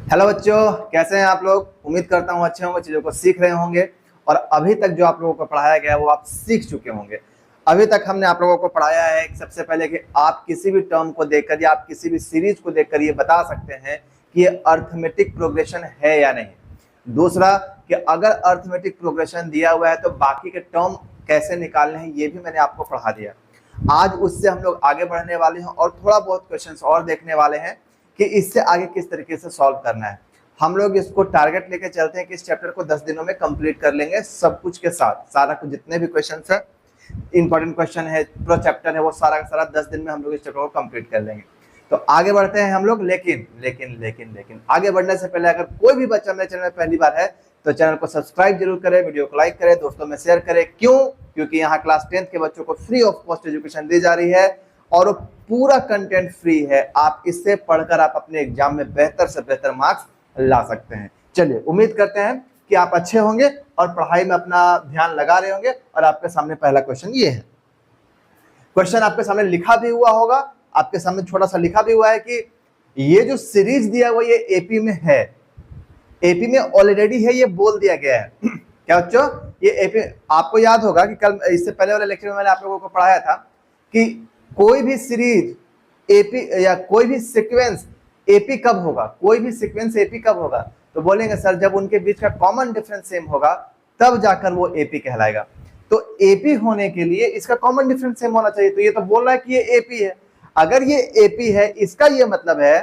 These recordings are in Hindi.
हेलो बच्चों, कैसे हैं आप लोग। उम्मीद करता हूँ अच्छे होंगे, चीज़ों को सीख रहे होंगे और अभी तक जो आप लोगों को पढ़ाया गया है वो आप सीख चुके होंगे। अभी तक हमने आप लोगों को पढ़ाया है सबसे पहले कि आप किसी भी टर्म को देखकर या आप किसी भी सीरीज को देखकर ये बता सकते हैं कि ये अर्थमेटिक प्रोग्रेशन है या नहीं। दूसरा कि अगर अर्थमेटिक प्रोग्रेशन दिया हुआ है तो बाकी के टर्म कैसे निकालने हैं ये भी मैंने आपको पढ़ा दिया। आज उससे हम लोग आगे बढ़ने वाले हैं और थोड़ा बहुत क्वेश्चंस और देखने वाले हैं कि इससे आगे किस तरीके से सॉल्व करना है। हम लोग इसको टारगेट लेके चलते हैं कि इस चैप्टर को 10 दिनों में कंप्लीट कर लेंगे, सब कुछ के साथ। सारा कुछ जितने भी क्वेश्चंस है, इंपॉर्टेंट क्वेश्चन है, पूरा चैप्टर है, वो सारा का सारा 10 दिन में हम लोग इस चैप्टर को कंप्लीट कर लेंगे। तो आगे बढ़ते हैं हम लोग। लेकिन आगे बढ़ने से पहले अगर कोई भी बच्चा मेरे चैनल में पहली बार है तो चैनल को सब्सक्राइब जरूर करें, वीडियो को लाइक करें, दोस्तों में शेयर करें। क्यों? क्योंकि यहाँ क्लास 10th के बच्चों को फ्री ऑफ कॉस्ट एजुकेशन दी जा रही है और वो पूरा कंटेंट फ्री है। आप इससे पढ़कर आप अपने एग्जाम में बेहतर से बेहतर मार्क्स ला सकते हैं। चलिए, उम्मीद करते हैं कि आप अच्छे होंगे और पढ़ाई में अपना ध्यान लगा रहे होंगे। और आपके सामने पहला क्वेश्चन ये है। क्वेश्चन आपके सामने लिखा भी हुआ होगा, आपके सामने छोटा सा लिखा भी हुआ है कि ये जो सीरीज दिया हुआ ये एपी में है, एपी में ऑलरेडी है, ये बोल दिया गया है। क्या बच्चों? ये एपी आपको याद होगा कि कल इससे पहले वाले लेक्चर में मैंने आप लोगों को पढ़ाया था कि कोई भी सीरीज एपी या कोई भी सीक्वेंस एपी कब होगा, कोई भी सीक्वेंस एपी कब होगा, तो बोलेंगे सर जब उनके बीच का कॉमन डिफरेंस सेम होगा तब जाकर वो एपी कहलाएगा। तो एपी होने के लिए इसका कॉमन डिफरेंस सेम होना चाहिए। तो ये तो बोल रहा है कि ये एपी है। अगर ये एपी है इसका ये मतलब है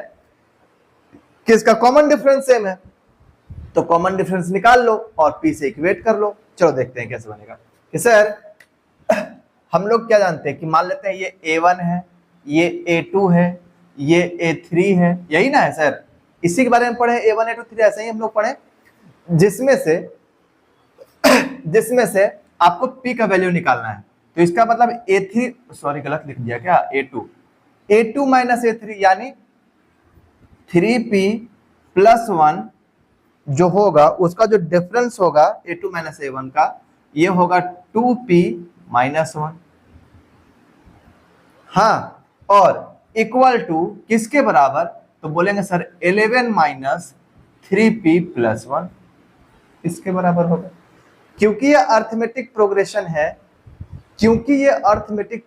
कि इसका कॉमन डिफरेंस सेम है, तो कॉमन डिफरेंस निकाल लो और पी से इक्वेट कर लो। चलो देखते हैं कैसे बनेगा। कि सर हम लोग क्या जानते हैं कि मान लेते हैं ये A1 है, ये A2 है, ये A3 है, यही ना है सर। इसी के बारे में पढ़े, A1 A2 3, ऐसे ही हम लोग पढ़े। जिसमें से आपको P का वैल्यू निकालना है। तो इसका मतलब A3, सॉरी गलत लिख दिया क्या, A2 माइनस A3 यानी 3P प्लस 1 जो होगा उसका जो डिफरेंस होगा A2 माइनस A1 का, ये होगा 2P माइनस 1। हाँ, और इक्वल टू किसके बराबर, तो बोलेंगे सर 11 माइनस 3P प्लस 1 इसके बराबर होगा। क्योंकि ये अर्थमेटिक प्रोग्रेशन है, अर्थमेटिक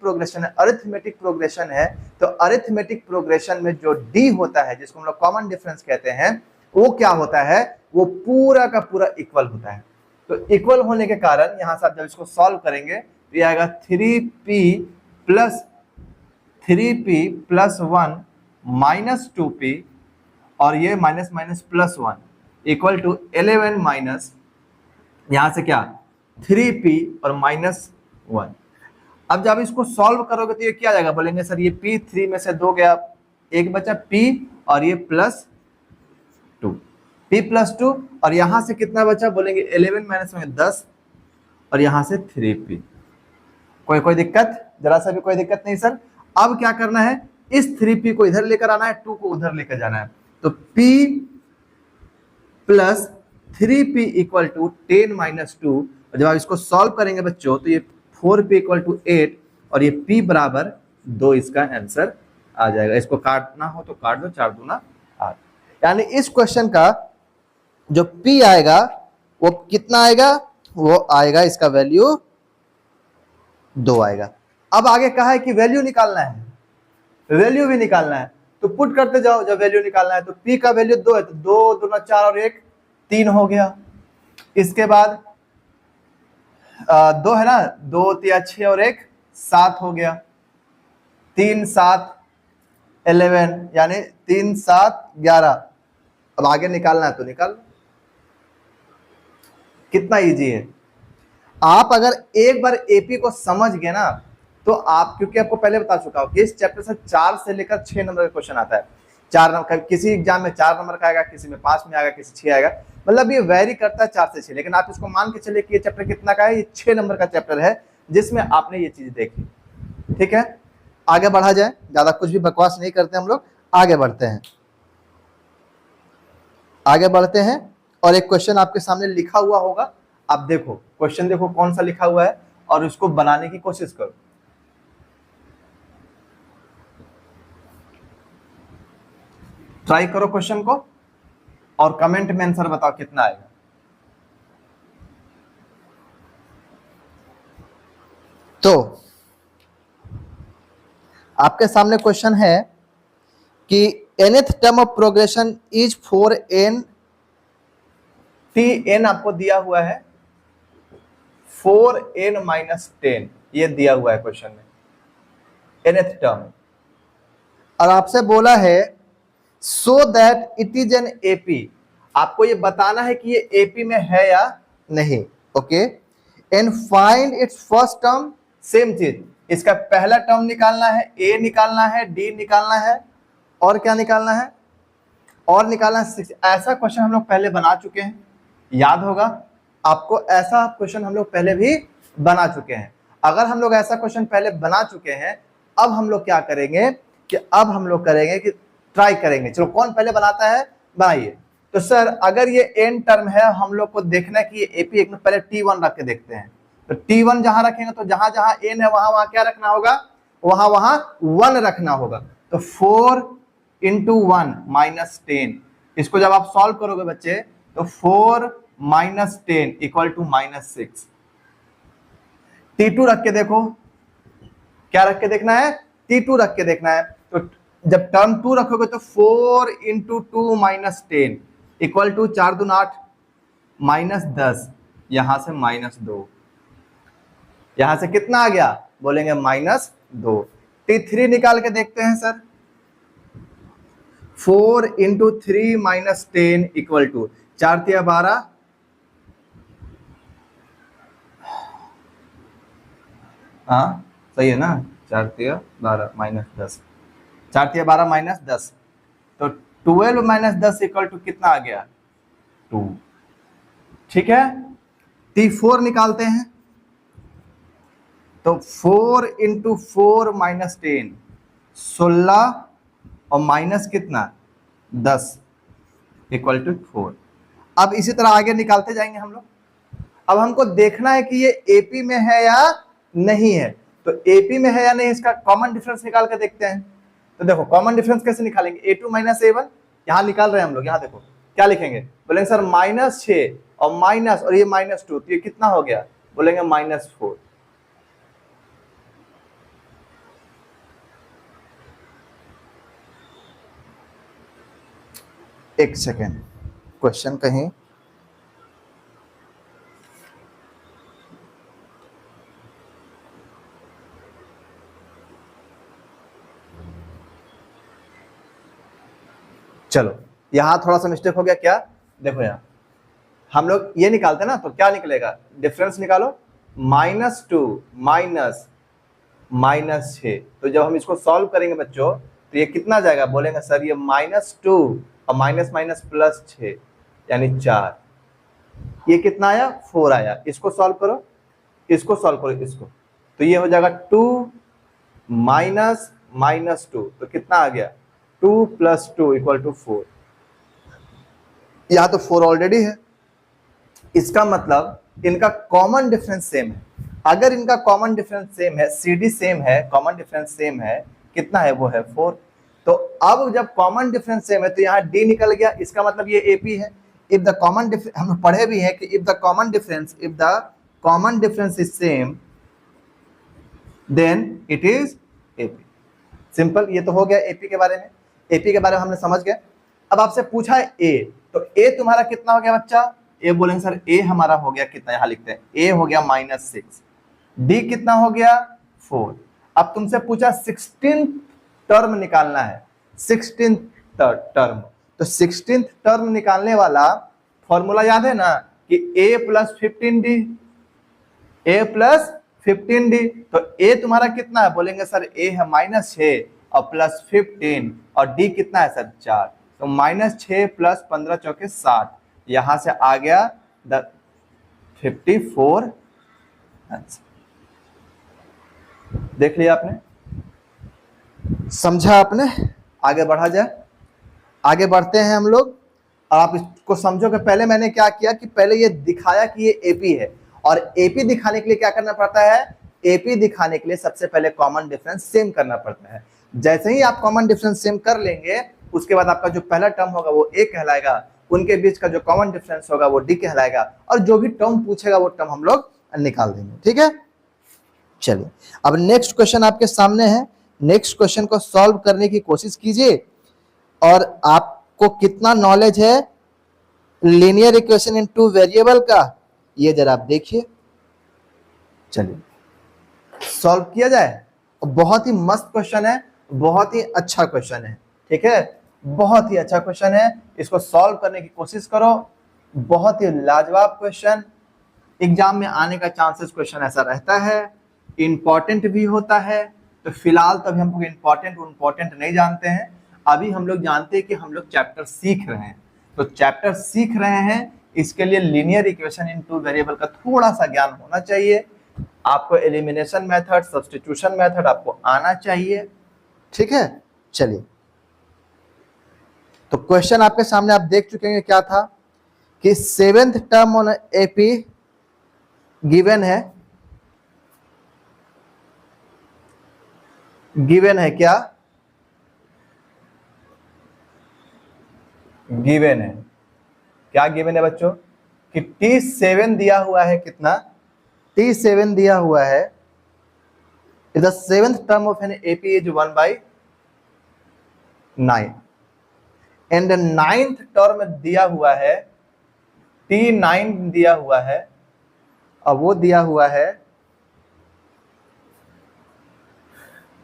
प्रोग्रेशन है, तो अरिथमेटिक प्रोग्रेशन में जो D होता है जिसको हम लोग कॉमन डिफरेंस कहते हैं, वो क्या होता है, वो पूरा का पूरा इक्वल होता है। तो इक्वल होने के कारण यहां से आप जब इसको सॉल्व करेंगे तो ये आएगा 3P प्लस 1 माइनस 2P और ये minus minus plus 1 equal to 11 minus यहां से क्या 3P और माइनस 1। अब जब इसको सॉल्व करोगे तो ये क्या आ जाएगा, बोलेंगे सर ये P 3 में से 2 गया, एक बचा P और ये प्लस 2, P प्लस 2 और यहां से कितना बचा, बोलेंगे 11 माइनस में 10 और यहां से 3P। कोई दिक्कत, जरा सा भी कोई दिक्कत नहीं सर। अब क्या करना है, इस 3P को इधर लेकर आना है, 2 को उधर लेकर जाना है। तो P plus 3P equal to 10 minus 2। जब आप इसको सॉल्व करेंगे बच्चों तो ये 4P इक्वल टू 8 और ये P बराबर 2 इसका आंसर आ जाएगा। इसको काटना हो तो काट दो, 4 दूना 8। यानी इस क्वेश्चन का जो P आएगा वो कितना आएगा, वो आएगा इसका वैल्यू 2 आएगा। अब आगे कहा है कि वैल्यू निकालना है, वैल्यू भी निकालना है, तो पुट करते जाओ। जब वैल्यू निकालना है तो P का वैल्यू 2 है, तो 2 दूना 4 और 1 3 हो गया। इसके बाद 2 है ना, 2 तिया 6 और 1 7 हो गया। 3 7 11 यानी 3 7 11। अब आगे निकालना है तो निकाल, कितना इजी है। आप अगर एक बार एपी को समझ गए ना तो आप, क्योंकि आपको पहले बता चुका हूं कि इस चैप्टर से 4 से लेकर 6 नंबर का क्वेश्चन आता है। 4 नंबर, किसी एग्जाम में 4 नंबर का आएगा, किसी में 5 में आएगा, किसी 6 आएगा, मतलब ये वेरी करता है 4 से 6। लेकिन आप इसको मान के चलिए कि ये चैप्टर कितना का है, ये 6 नंबर का चैप्टर है जिसमें आपने ये चीज देखी। ठीक है, आगे बढ़ा जाए, ज्यादा कुछ भी बकवास नहीं करते हम लोग, आगे बढ़ते हैं। और एक क्वेश्चन आपके सामने लिखा हुआ होगा, आप देखो क्वेश्चन, देखो कौन सा लिखा हुआ है और उसको बनाने की कोशिश करो। ट्राई करो क्वेश्चन को। और कमेंट में आंसर बताओ कितना आएगा। तो आपके सामने क्वेश्चन है कि nth term of progression is 4n, tn आपको दिया हुआ है 4n माइनस 10, ये दिया हुआ है क्वेश्चन में nth टर्म, और आपसे बोला है so that it is an AP, आपको ये बताना है कि ये एपी में है या नहीं। Okay, and find its first term, same चीज, इसका पहला टर्म निकालना है, ए निकालना है, डी निकालना है, और क्या निकालना है, और निकालना है 6। ऐसा क्वेश्चन हम लोग पहले बना चुके हैं, याद होगा आपको, ऐसा क्वेश्चन हम लोग पहले भी बना चुके हैं। अगर हम लोग ऐसा क्वेश्चन पहले बना चुके हैं, अब हम लोग क्या करेंगे कि अब हम लोग करेंगे कि ट्राई करेंगे, चलो कौन पहले बनाता है, बनाइए। तो सर अगर ये एन टर्म है, हम लोग को देखना है कि ये एपी, एक में पहले T1 रख के देखते हैं। तो T1 जहां रखेंगे तो जहां जहां एन है वहां वहां क्या रखना होगा, वहां वहां 1 रखना होगा। तो 4 इंटू 1 माइनस 10, इसको जब आप सॉल्व करोगे बच्चे तो 4 minus 10 equal to minus 6। T2 रख के देखो, क्या रख के देखना है, T2 रख के देखना है। तो जब टर्म 2 रखोगे तो 4 इंटू 2 माइनस 10 इक्वल टू 4 दूनी 8 माइनस 10, यहां से माइनस 2, यहां से कितना आ गया, बोलेंगे माइनस 2। T3 निकाल के देखते हैं sir, 4 into 3 minus 10 equal to 4 तिया 12, हाँ सही है ना, 4 तिया 12 माइनस 10, 4 तिया 12 माइनस 10, तो 12 माइनस 10 इक्वल टू कितना आ गया, 2। ठीक है, T4 निकालते हैं, तो 4 इंटू 4 माइनस 10 16 और माइनस कितना 10 इक्वल टू 4। अब इसी तरह आगे निकालते जाएंगे हम लोग। अब हमको देखना है कि ये एपी में है या नहीं है। तो एपी में है या नहीं, इसका कॉमन डिफरेंस निकाल कर देखते हैं। तो देखो कॉमन डिफरेंस कैसे निकालेंगे, a2 माइनस a1 यहां निकाल रहे हैं हम लोग, यहां देखो क्या लिखेंगे, बोलेंगे सर माइनस 6 और माइनस, और ये माइनस 2, तो ये कितना हो गया, बोलेंगे माइनस 4। एक सेकेंड, क्वेश्चन कहीं चलो यहां थोड़ा सा मिस्टेक हो गया, क्या देखो यहां हम लोग ये निकालते हैं ना, तो क्या निकलेगा, डिफरेंस निकालो, माइनस 2 माइनस माइनस 6। तो जब हम इसको सॉल्व करेंगे बच्चों तो ये कितना जाएगा, बोलेंगे सर ये माइनस 2 और माइनस माइनस प्लस 6 यानी 4, ये कितना आया 4 आया। इसको सॉल्व करो, इसको सॉल्व करो, इसको, तो ये हो जाएगा 2 माइनस माइनस 2, तो कितना आ गया 2 प्लस 2 इक्वल टू 4। यहां तो 4 ऑलरेडी है, इसका मतलब इनका कॉमन डिफरेंस सेम है। अगर इनका कॉमन डिफरेंस सेम है, CD सेम है, कॉमन डिफरेंस सेम है, कितना है वो है 4। तो अब जब कॉमन डिफरेंस सेम है तो यहाँ D निकल गया, इसका मतलब ये AP है। इफ द कॉमन डिफरेंस, हम पढ़े भी हैं कि if the common difference is same then it is AP। Simple, ये तो हो गया AP के बारे में। AP के बारे में हमने समझ गए। अब आपसे पूछा है A, तो A तुम्हारा कितना हो गया बच्चा, A बोलेंगे सर A हमारा हो गया कितना, यहां लिखते हैं A हो गया -6, D कितना हो गया 4। अब तुमसे पूछा 16th टर्म निकालना है, 16th टर्म, तो 16th टर्म निकालने वाला फॉर्मूला याद है ना कि A plus 15D, A plus 15D। तो A तुम्हारा कितना है, बोलेंगे सर A है -6 और प्लस 15, और D कितना है सर 4, तो -6 प्लस 15 चौके 60, यहां से आ गया 54 आंसर। देख लिया आपने, समझा आपने, आगे बढ़ा जाए। आगे बढ़ते हैं हम लोग। आप इसको समझो कि पहले मैंने क्या किया कि पहले ये दिखाया कि ये एपी है, और एपी दिखाने के लिए क्या करना पड़ता है, एपी दिखाने के लिए सबसे पहले कॉमन डिफरेंस सेम करना पड़ता है। जैसे ही आप कॉमन डिफरेंस सेम कर लेंगे उसके बाद आपका जो पहला टर्म होगा वो ए कहलाएगा, उनके बीच का जो कॉमन डिफरेंस होगा वो डी कहलाएगा, और जो भी टर्म पूछेगा वो टर्म हम लोग निकाल देंगे। ठीक है, चलिए अब नेक्स्ट क्वेश्चन आपके सामने है। नेक्स्ट क्वेश्चन को सॉल्व करने की कोशिश कीजिए, और आपको कितना नॉलेज है linear equation in two variable का, ये जरा आप देखिए। चलिए सॉल्व किया जाए। बहुत ही मस्त क्वेश्चन है, बहुत ही अच्छा क्वेश्चन है। ठीक है, बहुत ही अच्छा क्वेश्चन है, इसको सॉल्व करने की कोशिश करो। बहुत ही लाजवाब क्वेश्चन, एग्जाम में आने का चांसेस क्वेश्चन ऐसा रहता है, इंपॉर्टेंट भी होता है। तो फिलहाल तो अभी हम लोग इंपॉर्टेंट नहीं जानते हैं, अभी हम लोग जानते हैं कि हम लोग चैप्टर सीख रहे हैं। तो चैप्टर सीख रहे हैं, इसके लिए linear equation in two variable का थोड़ा सा ज्ञान होना चाहिए। आपको एलिमिनेशन मेथड, सब्स्टिट्यूशन मेथड आपको आना चाहिए। ठीक है, चलिए तो क्वेश्चन आपके सामने आप देख चुके हैं क्या था कि 7th term on AP given है। गिवन है क्या? गिवन है क्या? गिवन है बच्चों कि T7 दिया हुआ है। कितना? T7 दिया हुआ है। The 7th term of an AP is 1/9 and 9th term दिया हुआ है T9 दिया हुआ है, और वो दिया हुआ है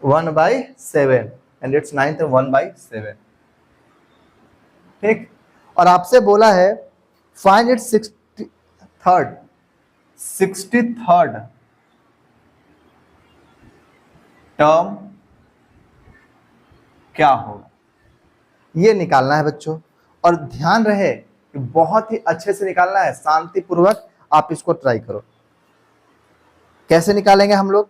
1/7 एंड इट्स 9th 1/7। ठीक, और आपसे बोला है फाइंड इट 63rd टर्म क्या होगा, ये निकालना है बच्चों। और ध्यान रहे कि बहुत ही अच्छे से निकालना है, शांतिपूर्वक आप इसको ट्राई करो। कैसे निकालेंगे हम लोग?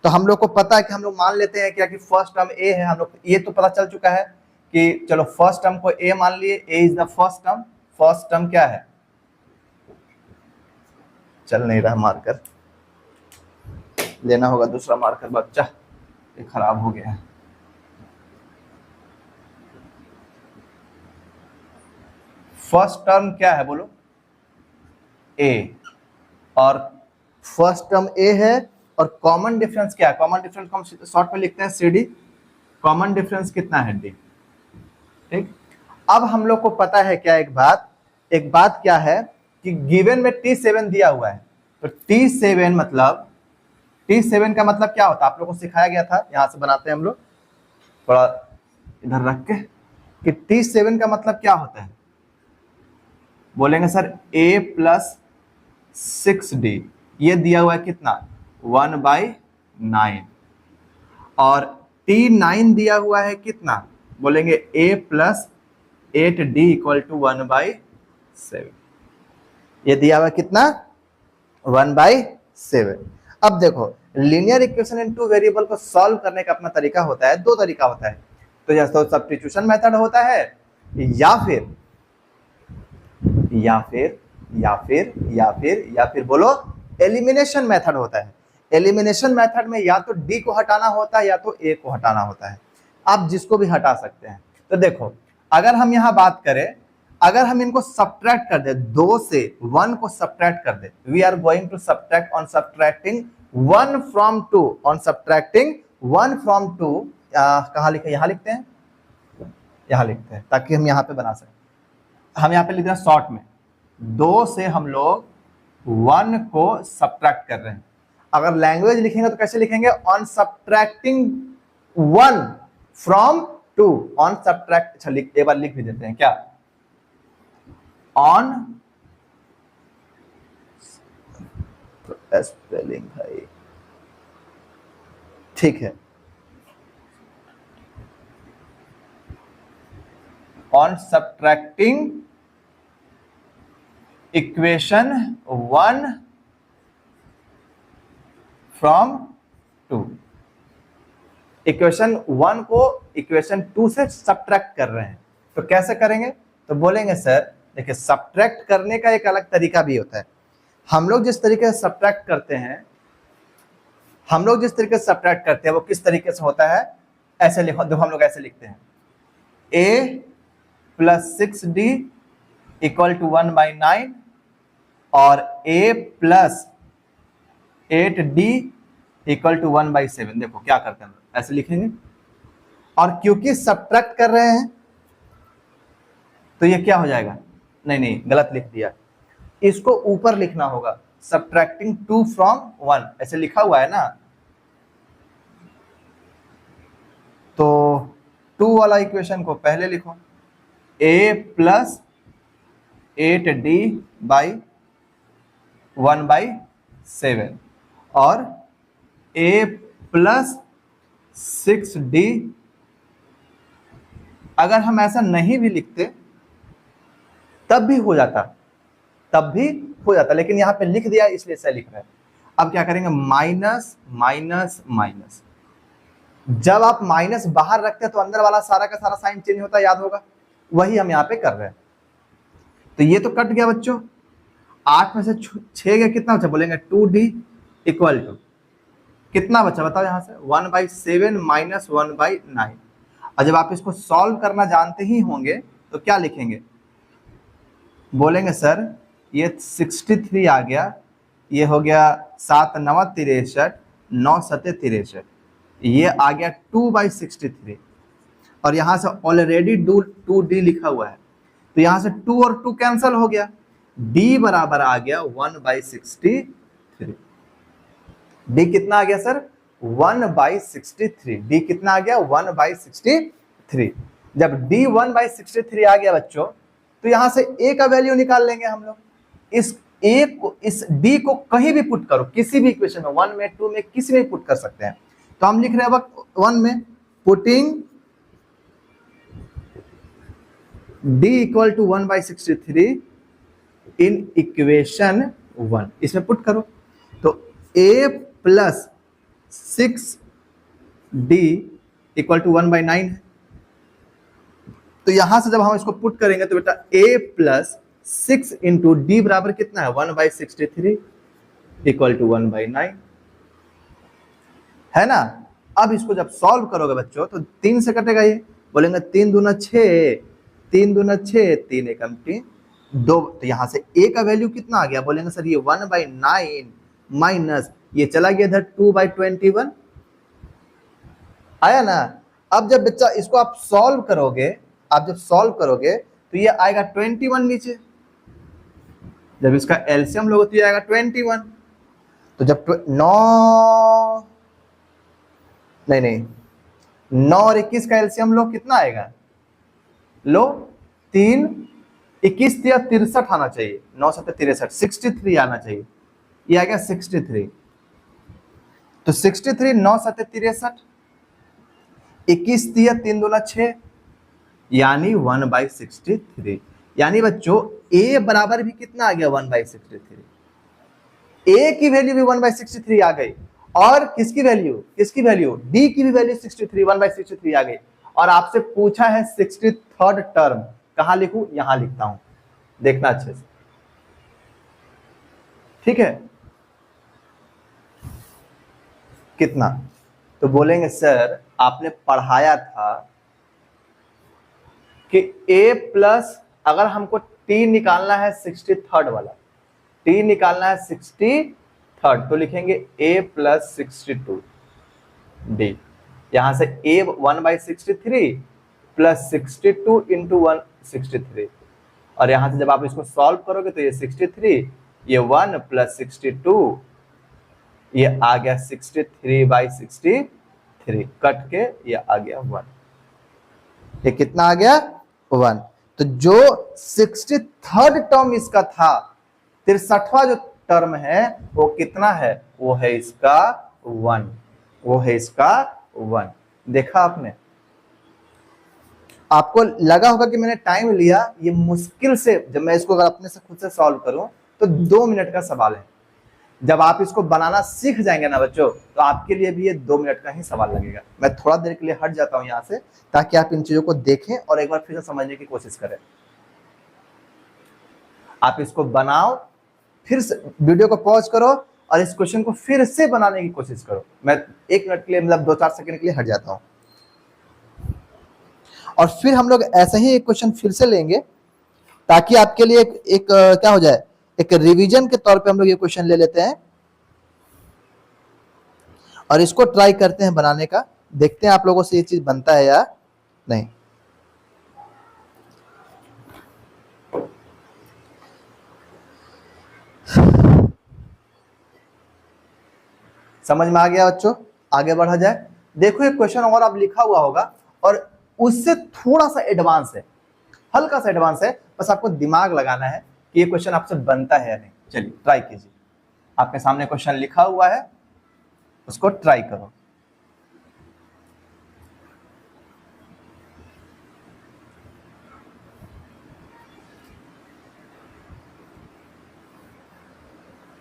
तो हम लोग को पता है कि हम लोग मान लेते हैं क्या कि फर्स्ट टर्म ए है। हम लोग ये तो पता चल चुका है कि चलो फर्स्ट टर्म को ए मान लिए, A is the first term. First term क्या है? चल नहीं रहा मार्कर, लेना होगा दूसरा मार्कर बच्चा, ये खराब हो गया है। फर्स्ट टर्म क्या है बोलो? ए, और फर्स्ट टर्म ए है, और कॉमन डिफरेंस क्या है? कॉमन डिफरेंस को हम शॉर्ट में लिखते हैं सी डी। कॉमन डिफरेंस कितना है? डी। ठीक, अब हम लोग को पता है क्या एक बात क्या है कि गिवन में T7 दिया हुआ है। तो T7 मतलब, T7 का मतलब क्या होता है? आप लोगों को सिखाया गया था, यहां से बनाते हैं हम लोग, थोड़ा इधर रख के, कि T7 का मतलब क्या होता है? बोलेंगे सर A + 6D, ये दिया हुआ है कितना? 1/9, और T9 दिया हुआ है कितना? बोलेंगे A + 8D = 1/7। ये दिया हुआ कितना? 1/7। अब देखो linear equation in two variable को सॉल्व करने का अपना तरीका होता है, दो तरीका होता है। तो या तो सब्स्टिट्यूशन मेथड होता है, या फिर बोलो एलिमिनेशन मेथड होता है। एलिमिनेशन मेथड में या तो डी को हटाना होता है या तो ए को हटाना होता है, आप जिसको भी हटा सकते हैं। तो देखो अगर हम यहां बात करें, अगर हम इनको सब्ट्रैक्ट कर दे, 2 से 1 को सब्ट्रैक्ट कर दे, we are going to subtract on subtracting 1 from 2, on subtracting 1 from 2। कहां लिखे? यहां लिखते हैं, यहां लिखते हैं ताकि हम यहां पे बना सकें। हम यहां पे लिख रहे हैं शॉर्ट में, 2 से हम लोग 1 को सब्ट्रैक्ट कर रहे हैं। अगर लैंग्वेज लिखेंगे तो कैसे लिखेंगे? On subtracting 1 from 2, on subtract. अच्छा एक बार लिख भी देते हैं क्या? ऑन स्पेलिंग भाई, ठीक है, on subtracting equation 1 from 2। Equation 1 को इक्वेशन 2 से सब्ट्रैक्ट कर रहे हैं, तो कैसे करेंगे? तो बोलेंगे सर देखिए सब्ट्रैक्ट करने का एक अलग तरीका भी होता है। हम लोग जिस तरीके से सब्ट्रैक्ट करते हैं, वो किस तरीके से होता है? ऐसे लिखो, हम लोग ऐसे लिखते हैं, A plus 6d equal to 1/9 और a plus 8d equal to 1/7। देखो क्या करते हैं, ऐसे लिखेंगे और क्योंकि सब्ट्रैक्ट कर रहे हैं तो ये क्या हो जाएगा, नहीं गलत लिख दिया, इसको ऊपर लिखना होगा, सब्ट्रैक्टिंग 2 फ्रॉम 1 ऐसे लिखा हुआ है ना, तो 2 वाला इक्वेशन को पहले लिखो, a प्लस 8d बाई 1/7 और a प्लस 6d। अगर हम ऐसा नहीं भी लिखते तब भी हो जाता, लेकिन यहां पे लिख दिया इसलिए ऐसा लिख रहे हैं। अब क्या करेंगे, माइनस माइनस माइनस, जब आप माइनस बाहर रखते हैं तो अंदर वाला सारा का सारा साइन चेंज होता है, याद होगा, वही हम यहाँ पे कर रहे हैं। तो ये तो कट गया बच्चों, 8 में से 6 गया, कितना बचा बोलेंगे 2d इक्वल टू कितना बचा बताओ, यहां से 1/7 माइनस 1/9। और जब आप इसको सॉल्व करना जानते ही होंगे तो क्या लिखेंगे, बोलेंगे सर ये 63 आ गया, ये हो गया 7 9 63, 9 7 63, ये आ गया 2/63 और यहां से ऑलरेडी 2d लिखा हुआ है, तो यहां से 2 और 2 कैंसिल हो गया, d बराबर आ गया 1/63। d कितना आ गया सर, 1/63। d कितना आ गया, 1/63। जब d 1/63 आ गया बच्चों, तो यहां से a का वैल्यू निकाल लेंगे हम लोग। इस a को, इस d को कहीं भी पुट करो, किसी भी इक्वेशन में, 1 में 2 में किसी में पुट कर सकते हैं। तो हम लिख रहे हैं वक्त 1 में, putting d equal to 1/63 in equation 1, इसमें पुट करो, तो a plus 6d equal to 1/9 है। तो यहां से जब हम इसको पुट करेंगे तो बेटा a प्लस 6 इंटू डी बराबर कितना है, 1/63 इक्वल टू 1/9 है ना। अब इसको जब सॉल्व करोगे बच्चों तो 3 से कटेगा, ये बोलेंगे 3 दूना 6, 3 दूना 6, 3 एकम 3 2, तो यहां से a का वैल्यू कितना आ गया, बोलेंगे सर ये 1/9 माइनस ये चला गया इधर 2/21 आया ना। अब जब बच्चा इसको आप सॉल्व करोगे, आप जब सॉल्व करोगे तो ये आएगा 21 नीचे, जब इसका एलसीएम लोगे तो ये आएगा 21। तो जब 9 और 21 का एलसीएम लो, कितना आएगा, लो 3 21 या 63 आना चाहिए, 9 7 63, 63 आना चाहिए, ये आ गया 63। तो 63 9 7 63, 21 दिया 3 दूना 6, यानी 1/63। यानी बच्चों a बराबर भी कितना आ गया, 1/63। a की वैल्यू भी 1/63 आ गई, और किसकी वैल्यू d की भी वैल्यू 63 1/63 आ गई। और आपसे पूछा है 63rd टर्म, कहां लिखूं, यहां लिखता हूं, देखना अच्छे से, ठीक है। कितना, तो बोलेंगे सर आपने पढ़ाया था कि a प्लस, अगर हमको t निकालना है 63rd वाला, t निकालना है 63rd, तो लिखेंगे a प्लस 62d, यहां से a 1/63 प्लस 62 इंटू 163, और यहां से जब आप इसको सॉल्व करोगे तो ये 63, ये 1 प्लस 62, ये आ गया 63/63, कट के ये आ गया 1, ये कितना आ गया 1। तो जो 63rd टर्म इसका था, 63वां जो टर्म है वो कितना है, वो है इसका 1, वो है इसका 1। देखा आपने, आपको लगा होगा कि मैंने टाइम लिया, ये मुश्किल से, जब मैं इसको अगर अपने से खुद से सॉल्व करूं तो 2 मिनट का सवाल है। जब आप इसको बनाना सीख जाएंगे ना बच्चों, तो आपके लिए भी ये 2 मिनट का ही सवाल लगेगा। मैं थोड़ा देर के लिए हट जाता हूं यहां से, ताकि आप इन चीजों को देखें और एक बार फिर से समझने की कोशिश करें। आप इसको बनाओ, फिर से वीडियो को पॉज करो और इस क्वेश्चन को फिर से बनाने की कोशिश करो। मैं 1 मिनट के लिए, मतलब 2-4 सेकंड के लिए हट जाता हूं। और फिर हम लोग ऐसे ही एक क्वेश्चन फिर से लेंगे ताकि आपके लिए एक क्या हो जाए, एक रिवीजन के तौर पे हम लोग ये क्वेश्चन ले लेते हैं और इसको ट्राई करते हैं बनाने का, देखते हैं आप लोगों से ये चीज बनता है या नहीं। समझ में आ गया बच्चों? आगे बढ़ा जाए। देखो एक क्वेश्चन और आप लिखा हुआ होगा और उससे थोड़ा सा एडवांस है, हल्का सा एडवांस है, बस आपको दिमाग लगाना है कि ये क्वेश्चन आपसे बनता है या नहीं। चलिए ट्राई कीजिए। आपके सामने क्वेश्चन लिखा हुआ है, उसको ट्राई करो।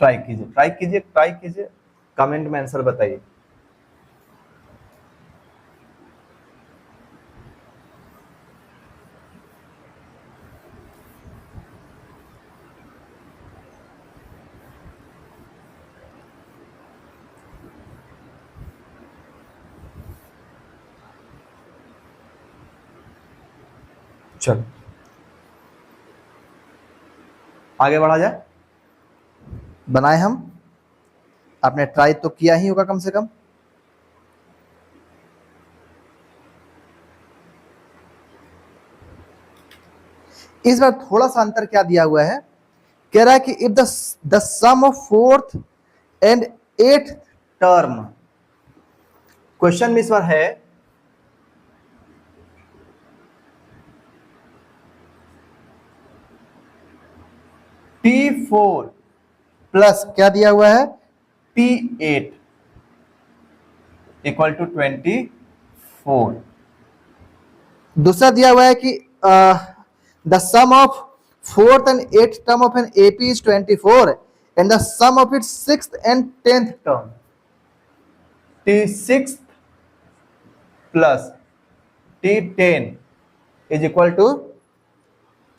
ट्राई कीजिए, ट्राई कीजिए, ट्राई कीजिए, कमेंट में आंसर बताइए। चलो आगे बढ़ा जाए। बनाए हम, आपने ट्राई तो किया ही होगा कम से कम। इस बार थोड़ा सा अंतर क्या दिया हुआ है, कह रहा है कि if the sum of fourth and eighth term, question में इस बार है T4 प्लस क्या दिया हुआ है, T8 इक्वल टू 24। दूसरा दिया हुआ है कि the sum of fourth and eighth term of an AP is 24 and the sum of its sixth and tenth term T6 plus T10 is equal to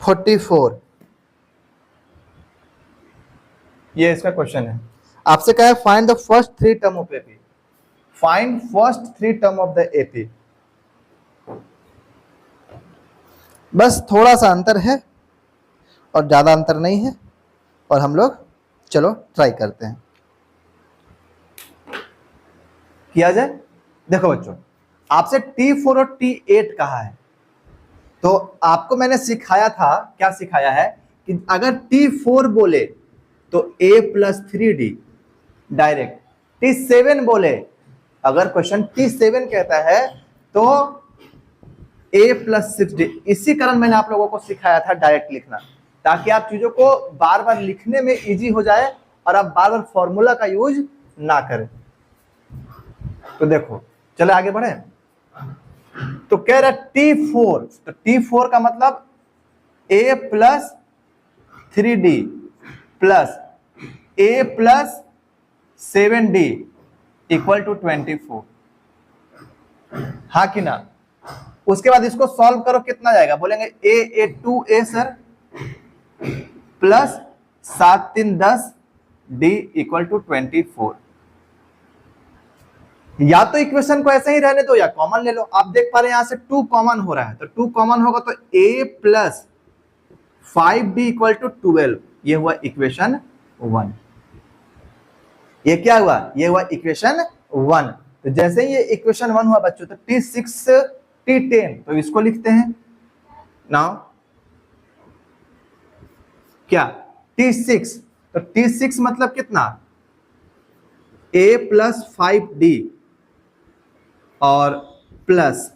44। ये इसका क्वेश्चन है। आपसे कहा है find the first three term of AP, find first three term of the AP. बस थोड़ा सा अंतर है और ज्यादा अंतर नहीं है, और हम लोग चलो ट्राई करते हैं, किया जाए। देखो बच्चों, आपसे T4 और T8 कहा है, तो आपको मैंने सिखाया था, क्या सिखाया है कि अगर T4 बोले तो A plus 3D direct, T7 बोले, अगर क्वेश्चन T7 कहता है तो A प्लस 6D। इसी कारण मैंने आप लोगों को सिखाया था डायरेक्ट लिखना, ताकि आप चीजों को बार बार लिखने में इजी हो जाए और आप बार बार फॉर्मूला का यूज ना करें। तो देखो चले आगे बढ़े। तो कह रहा है T4, तो T4 का मतलब A plus 3D plus A plus 7D equal to 24, हाँ कि ना? उसके बाद इसको सॉल्व करो, कितना जाएगा? बोलेंगे A 2A sir plus 7 3 10 D equal to 24। या तो इक्वेशन को ऐसे ही रहने दो या कॉमन ले लो। आप देख पा रहे हैं यहां से 2 कॉमन हो रहा है, तो 2 कॉमन होगा तो A plus 5D equal to 12। ये हुआ इक्वेशन 1। ये क्या हुआ? ये हुआ इक्वेशन 1। तो जैसे ही ये इक्वेशन 1 हुआ बच्चों, तो T6 T10, तो इसको लिखते हैं नाउ क्या? T6, तो T6 मतलब कितना? A प्लस 5D और plus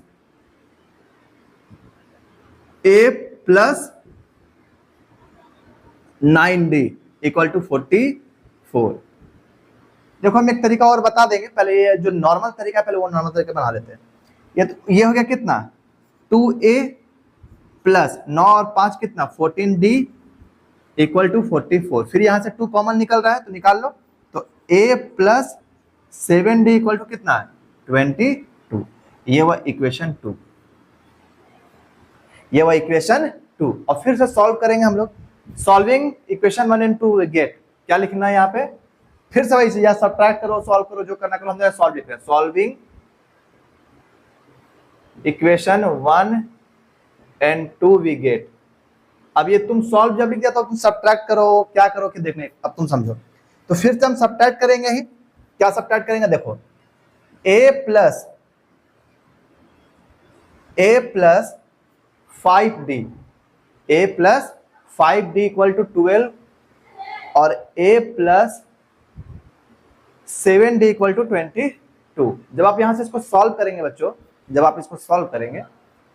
A plus 9D equal to 44। देखो हम एक तरीका और बता देंगे, पहले ये जो नॉर्मल तरीका, पहले वो नॉर्मल तरीका बना लेते हैं। ये हो गया कितना? 2A प्लस 9 और 5 कितना? 14D equal to 44। फिर यहां से 2 कॉमन निकल रहा है तो निकाल लो, तो A plus 7D equal to कितना है? 22। ये हुआ इक्वेशन 2, ये हुआ इक्वेशन 2। और फिर से सॉल्व करेंगे हम लोग। सॉल्विंग इक्वेशन 1 एंड 2 गेट, क्या लिखना है यहाँ पे? फिर से वही चीज, या सब्ट्रैक्ट करो, सॉल्व करो, जो करना करो। हम सॉल्व लिख रहे हैं, solving equation 1 and 2 we get। अब ये तुम सॉल्व जब लिख दिया तो तुम सब्ट्रैक्ट करो, क्या करो कि देखने, अब तुम समझो। तो फिर से हम सब्ट्रैक्ट करेंगे ही, क्या सब्ट्रैक्ट करेंगे, देखो a plus 5d, a plus 5d equal to 12 और a plus 7d equal to 22। जब आप यहां से इसको सॉल्व करेंगे बच्चों, जब आप इसको सॉल्व करेंगे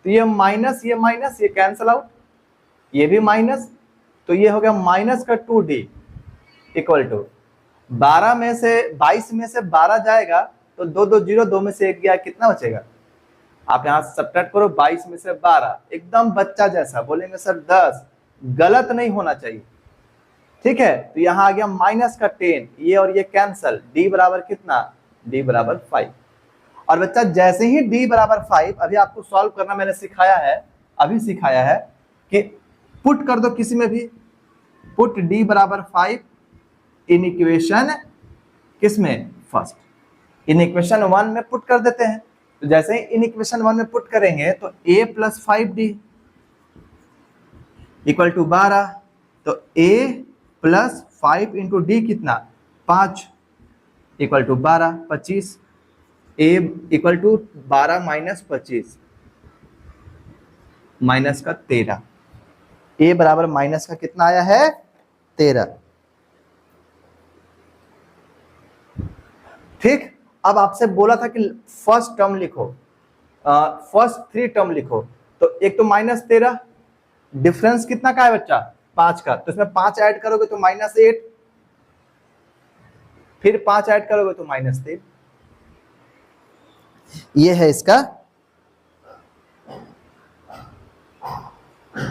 तो ये माइनस ये कैंसल आउट, ये भी माइनस, तो ये हो गया माइनस का 2d इक्वल टू 12 में से 22 में से 12 जाएगा तो 2 2 0, 2 में से 1 गया, कितना बचेगा? आप यहां से सब्ट्रैक्ट करो, 22 में से 12, एकदम बच्चा जैसा बोलेंगे सर 10, गलत नहीं होना चाहिए, ठीक है। तो यहां आ गया माइनस का 10, ये और ये कैंसल, d बराबर कितना, d बराबर 5। और बच्चा जैसे ही d बराबर 5, अभी आपको सॉल्व करना मैंने सिखाया है, अभी सिखाया है कि पुट कर दो किसी में भी, पुट d बराबर 5 इन इक्वेशन किसमें, फर्स्ट, इन इक्वेशन 1 में पुट कर देते हैं। तो जैसे ही इन इक्वेशन 1 में पुट करेंगे तो a plus 5d equal to 12, तो a प्लस 5 इंटू डी कितना, 5 equal to 12, 25, a equal to 12 minus 25 minus का 13, a बराबर माइनस का कितना आया है, 13। ठीक, अब आपसे बोला था कि फर्स्ट टर्म लिखो, फर्स्ट 3 टर्म लिखो, तो एक तो माइनस 13, डिफरेंस कितना का है बच्चा, 5 का, तो इसमें 5 ऐड करोगे तो -8, फिर 5 ऐड करोगे तो -3, ये है इसका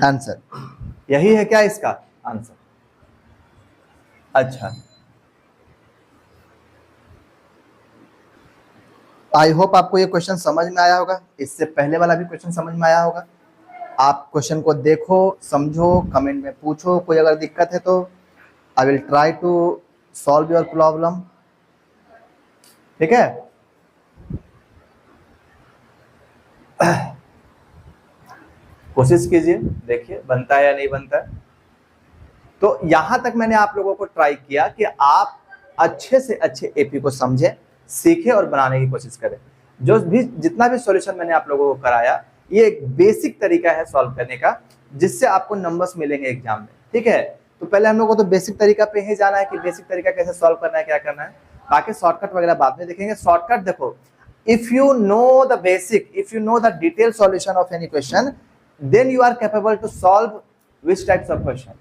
आंसर, यही है क्या इसका आंसर। अच्छा, आई होप आपको ये क्वेश्चन समझ में आया होगा, इससे पहले वाला भी क्वेश्चन समझ में आया होगा। आप क्वेश्चन को देखो, समझो, कमेंट में पूछो, कोई अगर दिक्कत है तो I will try to solve your problem, ठीक है। कोशिश कीजिए, देखिए बनता है या नहीं बनता है। तो यहां तक मैंने आप लोगों को ट्राई किया कि आप अच्छे से अच्छे एपी को समझें, सीखें और बनाने की कोशिश करें। जो भी जितना भी सॉल्यूशन मैंने आप लोगों को कराया, ये एक बेसिक तरीका है सॉल्व करने का, जिससे आपको नंबर्स मिलेंगे एग्जाम में, ठीक है। तो पहले हम लोग को तो बेसिक तरीका पे ही जाना है कि बेसिक तरीका कैसे सॉल्व करना है, क्या करना है, बाकी शॉर्टकट वगैरह बाद में देखेंगे। शॉर्टकट देखो, if you know the basic, if you know the detail solution of any question, then you are capable to solve which types of question,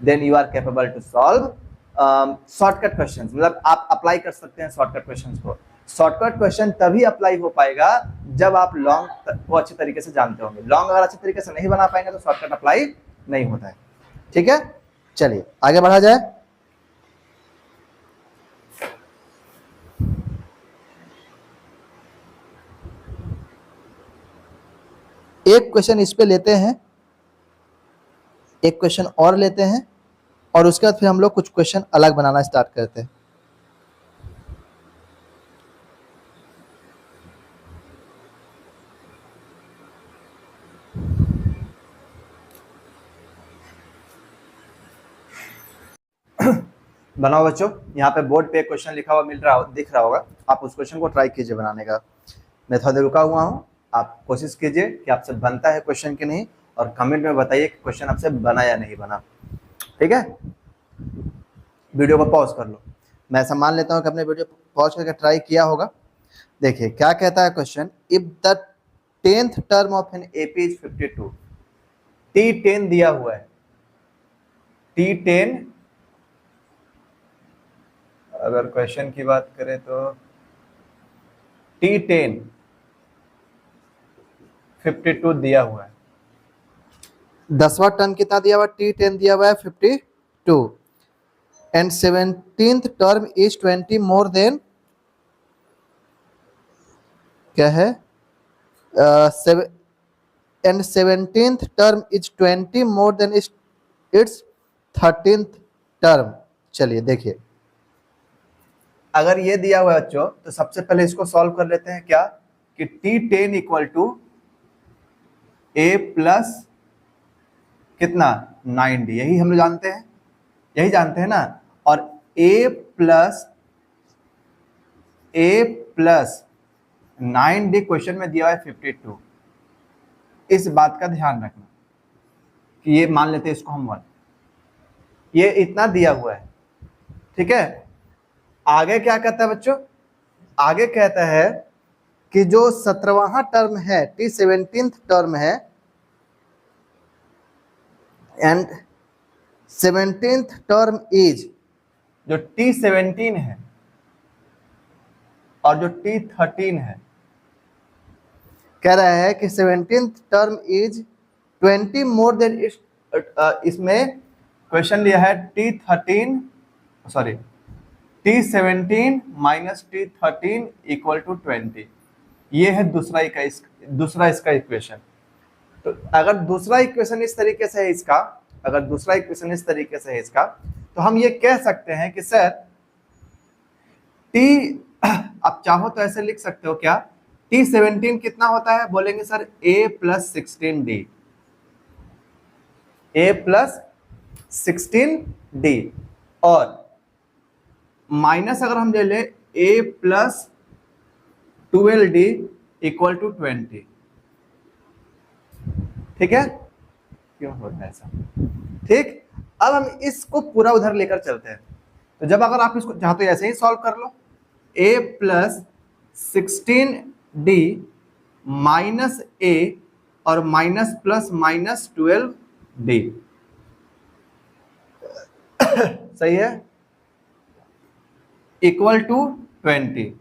then you are capable to solve shortcut questions, मतलब आप अप्लाई कर सकते हैं शॉर्टकट क्वेश्चंस को। शॉर्टकट क्वेश्चन तभी अप्लाई हो पाएगा जब आप लॉन्ग को अच्छे तरीके से जानते होंगे। लॉन्ग अगर अच्छे तरीके से नहीं बना पाएंगे तो शॉर्टकट अप्लाई नहीं होता है, ठीक है। चलिए आगे बढ़ा जाए। एक क्वेश्चन इस पे लेते हैं, एक क्वेश्चन और लेते हैं, और उसके बाद फिर हम लोग कुछ क्वेश्चन अलग बनाना स्टार्ट करते हैं। बनाओ बच्चों, यहाँ पे बोर्ड पे एक क्वेश्चन लिखा हुआ दिख रहा होगा, आप उस क्वेश्चन को ट्राई कीजिए बनाने का। मैं थोड़ा देर रुका हुआ हूँ, आप कोशिश कीजिए कि आपसे बनता है क्वेश्चन कि नहीं, और कमेंट में बताइए कि क्वेश्चन आपसे बना या नहीं बना, ठीक है। वीडियो को पॉज कर लो, मैं ऐसा मान लेता हूँ कि अपने वीडियो पॉज करके ट्राई किया होगा। देखिए क्या कहता है question, if the 10th term of an AP is 52, T10 दिया हुआ है, T10, अगर क्वेश्चन की बात करें तो T10 52 दिया हुआ है, 10वां टर्म कितना दिया हुआ, T10 दिया हुआ है 52, and 17th term is 20 more than, क्या है, and 17th term is 20 more than it's 13th term. चलिए देखिए, अगर ये दिया हुआ है बच्चों, तो सबसे पहले इसको सॉल्व कर लेते हैं क्या, कि T10 equal to a plus कितना 9d, यही हम लोग जानते हैं, यही जानते हैं ना। और a प्लस 9d क्वेश्चन में दिया है 52। इस बात का ध्यान रखना कि ये मान लेते हैं इसको हम 1, ये इतना दिया हुआ है, ठीक है। आगे क्या कहता है बच्चों, आगे कहता है कि जो 17वां टर्म है, T17th टर्म है, एंड 17th टर्म इज, जो T17 है और जो T13 है, कह रहा है कि 17th term is 20 more than, इसमें क्वेश्चन लिया है T17 minus T13 equal to 20। ये है दूसरा इसका इक्वेशन। तो अगर दूसरा इक्वेशन इस तरीके से है इसका, अगर दूसरा इक्वेशन इस तरीके से है इसका, तो हम ये कह सकते हैं कि सर T, आप चाहो तो ऐसे लिख सकते हो क्या, T17 कितना होता है, बोलेंगे sir A plus 16D, A plus 16D, और माइनस अगर हम ले ले A plus 12D equal to 20, ठीक है, क्यों होता है ऐसा, ठीक। अब हम इसको पूरा उधर लेकर चलते हैं। तो जब अगर आप इसको चाहते हो ऐसे ही सॉल्व कर लो, A plus 16D minus A और माइनस प्लस माइनस 12D, सही है, इक्वल टू 20।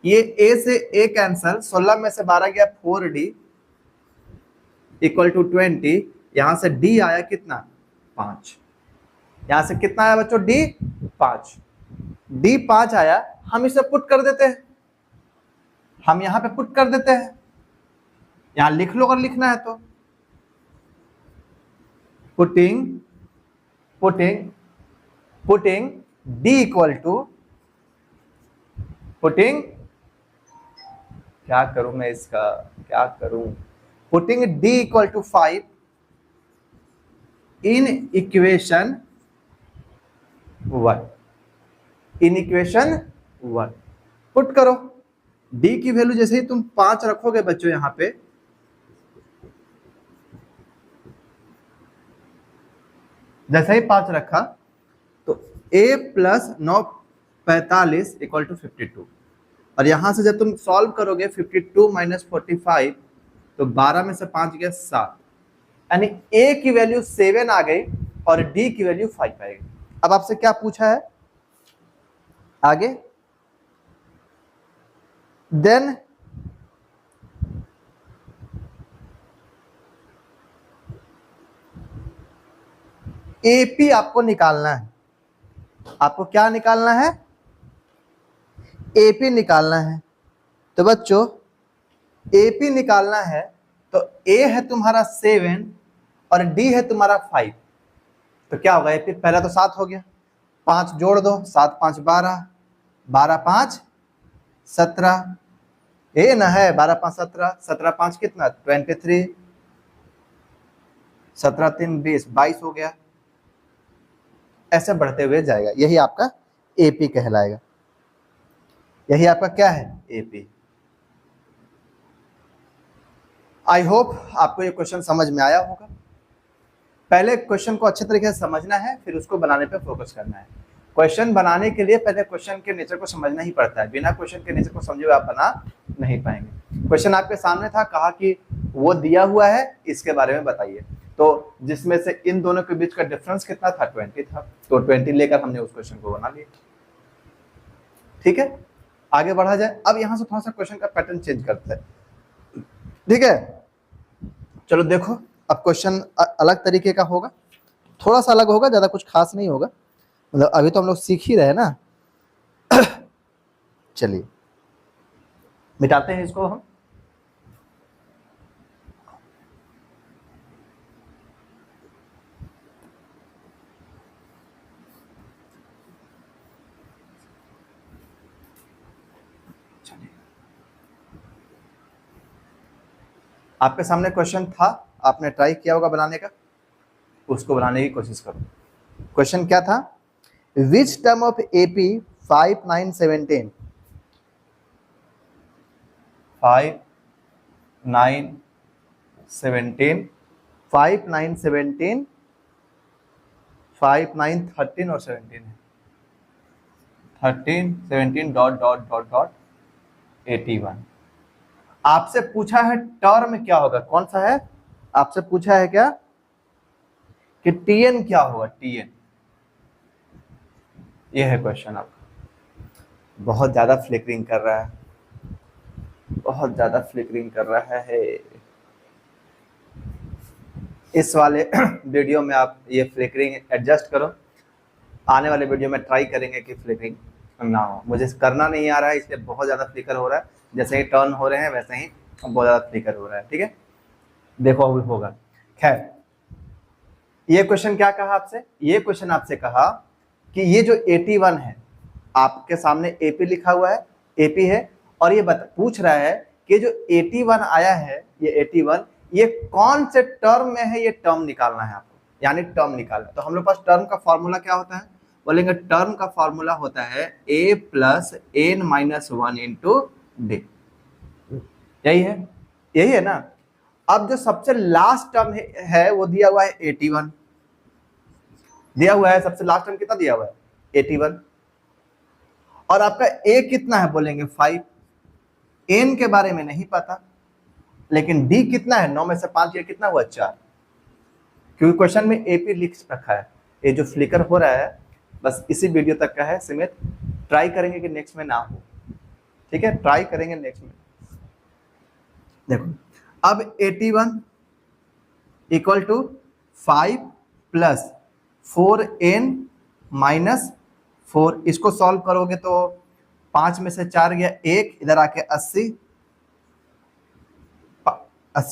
ये A से A कैंसल, 16 में से 12 गया 4D इक्वल टू 20। यहां से D आया कितना 5, यहां से कितना आया बच्चों D 5, D 5 आया। हम इसे पुट कर देते हैं, हम यहां पे पुट कर देते हैं, यहां लिख लो अगर लिखना है तो, putting D equal to, putting, क्या करूं मैं इसका, क्या करूं, putting D equal to 5 in equation 1, in equation 1 put करो। D की वैल्यू जैसे ही तुम 5 रखोगे बच्चों यहां पे, जैसे ही 5 रखा तो A प्लस 9 45 इक्वल टू 52, और यहां से जब तुम सॉल्व करोगे 52 माइनस 45, तो 12 में से 5 गया 7, यानी A की वैल्यू 7 आ गई और D की वैल्यू 5 आएगी। अब आपसे क्या पूछा है आगे, देन AP आपको निकालना है। आपको क्या निकालना है, AP निकालना है। तो बच्चों AP निकालना है तो A है तुम्हारा 7 और D है तुम्हारा 5, तो क्या होगा AP, पहला तो 7 हो गया, 5 जोड़ दो, 7 5 12, 12 5 17, ये ना है 12 5 17, 17 5 कितना 23, 17 3 20, 22 हो गया। ऐसे बढ़ते हुए जाएगा, यही आपका AP कहलाएगा, यही आपका क्या है AP। आई होप आपको ये क्वेश्चन समझ में आया होगा। पहले क्वेश्चन को अच्छे तरीके से समझना है, फिर उसको बनाने पे फोकस करना है। क्वेश्चन बनाने के लिए पहले क्वेश्चन के नेचर को समझना ही पड़ता है, बिना क्वेश्चन के नेचर को समझे आप बना नहीं पाएंगे। क्वेश्चन आपके सामने था, कहा कि वो दिया हुआ है, इसके बारे में बताइए, तो जिसमें से इन दोनों के बीच का डिफरेंस कितना था 20 था, तो 20 लेकर हमने उस क्वेश्चन को बना लिया। ठीक है, आगे बढ़ा जाए। अब यहां से थोड़ा सा क्वेश्चन का पैटर्न चेंज करते हैं, ठीक है। चलो देखो, अब क्वेश्चन अलग तरीके का होगा, थोड़ा सा अलग होगा, ज्यादा कुछ खास नहीं होगा, मतलब अभी तो हम लोग सीख ही रहे हैं ना। चलिए मिटाते हैं इसको हम। आपके सामने क्वेश्चन था, आपने ट्राई किया होगा बनाने का, उसको बनाने की कोशिश करो। क्वेश्चन क्या था? विच टर्म ऑफ एपी 5917 5 9 17 5917 5 9 13 और 17 है, 13 17 डॉट डॉट डॉट डॉट 81। आपसे पूछा है टर्म क्या होगा, कौन सा है? आपसे पूछा है क्या कि टीएन क्या होगा, टीएन। ये है क्वेश्चन आपका। बहुत ज्यादा फ्लिकरिंग कर रहा है, बहुत ज्यादा फ्लिकरिंग कर रहा है। इस वाले वीडियो में आप ये फ्लिकरिंग एडजस्ट करो, आने वाले वीडियो में ट्राई करेंगे कि फ्लिकरिंग ना हो। मुझे करना नहीं आ रहा है, इसलिए बहुत ज़्यादा फ्लिकर हो रहा है। जैसे ही टर्न हो रहे हैं वैसे ही बहुत ज़्यादा फ्लिकर हो रहा है। ठीक है, देखो अभी होगा। खैर, ये क्वेश्चन क्या कहा आपसे? ये क्वेश्चन आपसे कहा कि ये जो 81 है, आपके सामने एपी लिखा हुआ है, एपी है, और ये पूछ रहा है कि जो 81 आया है, ये 81 ये कौन से टर्म में है, ये टर्म निकालना है आपको, यानी टर्म निकालना। तो हम लोग पास टर्म का फॉर्मूला क्या होता है? बोलेंगे टर्म का फॉर्मूला होता है a plus N minus 1 into D. यही है, यही है ना। अब जो सबसे लास्ट टर्म है वो दिया हुआ है 81, दिया हुआ है सबसे लास्ट टर्म कितना दिया हुआ है? 81। और आपका a कितना है? बोलेंगे 5। n के बारे में नहीं पता, लेकिन d कितना है? 9 में से 5 कितना हुआ? 4। क्योंकि क्वेश्चन में एपी लिख रखा है। ये जो फ्लिकर हो रहा है बस इसी वीडियो तक का है सीमित, ट्राई करेंगे कि नेक्स्ट में ना हो। ठीक है, ट्राई करेंगे नेक्स्ट में। देखो अब 81 equal to 5 plus 4n minus 4, इसको सॉल्व करोगे तो 5 में से 4 गया 1, इधर आके 80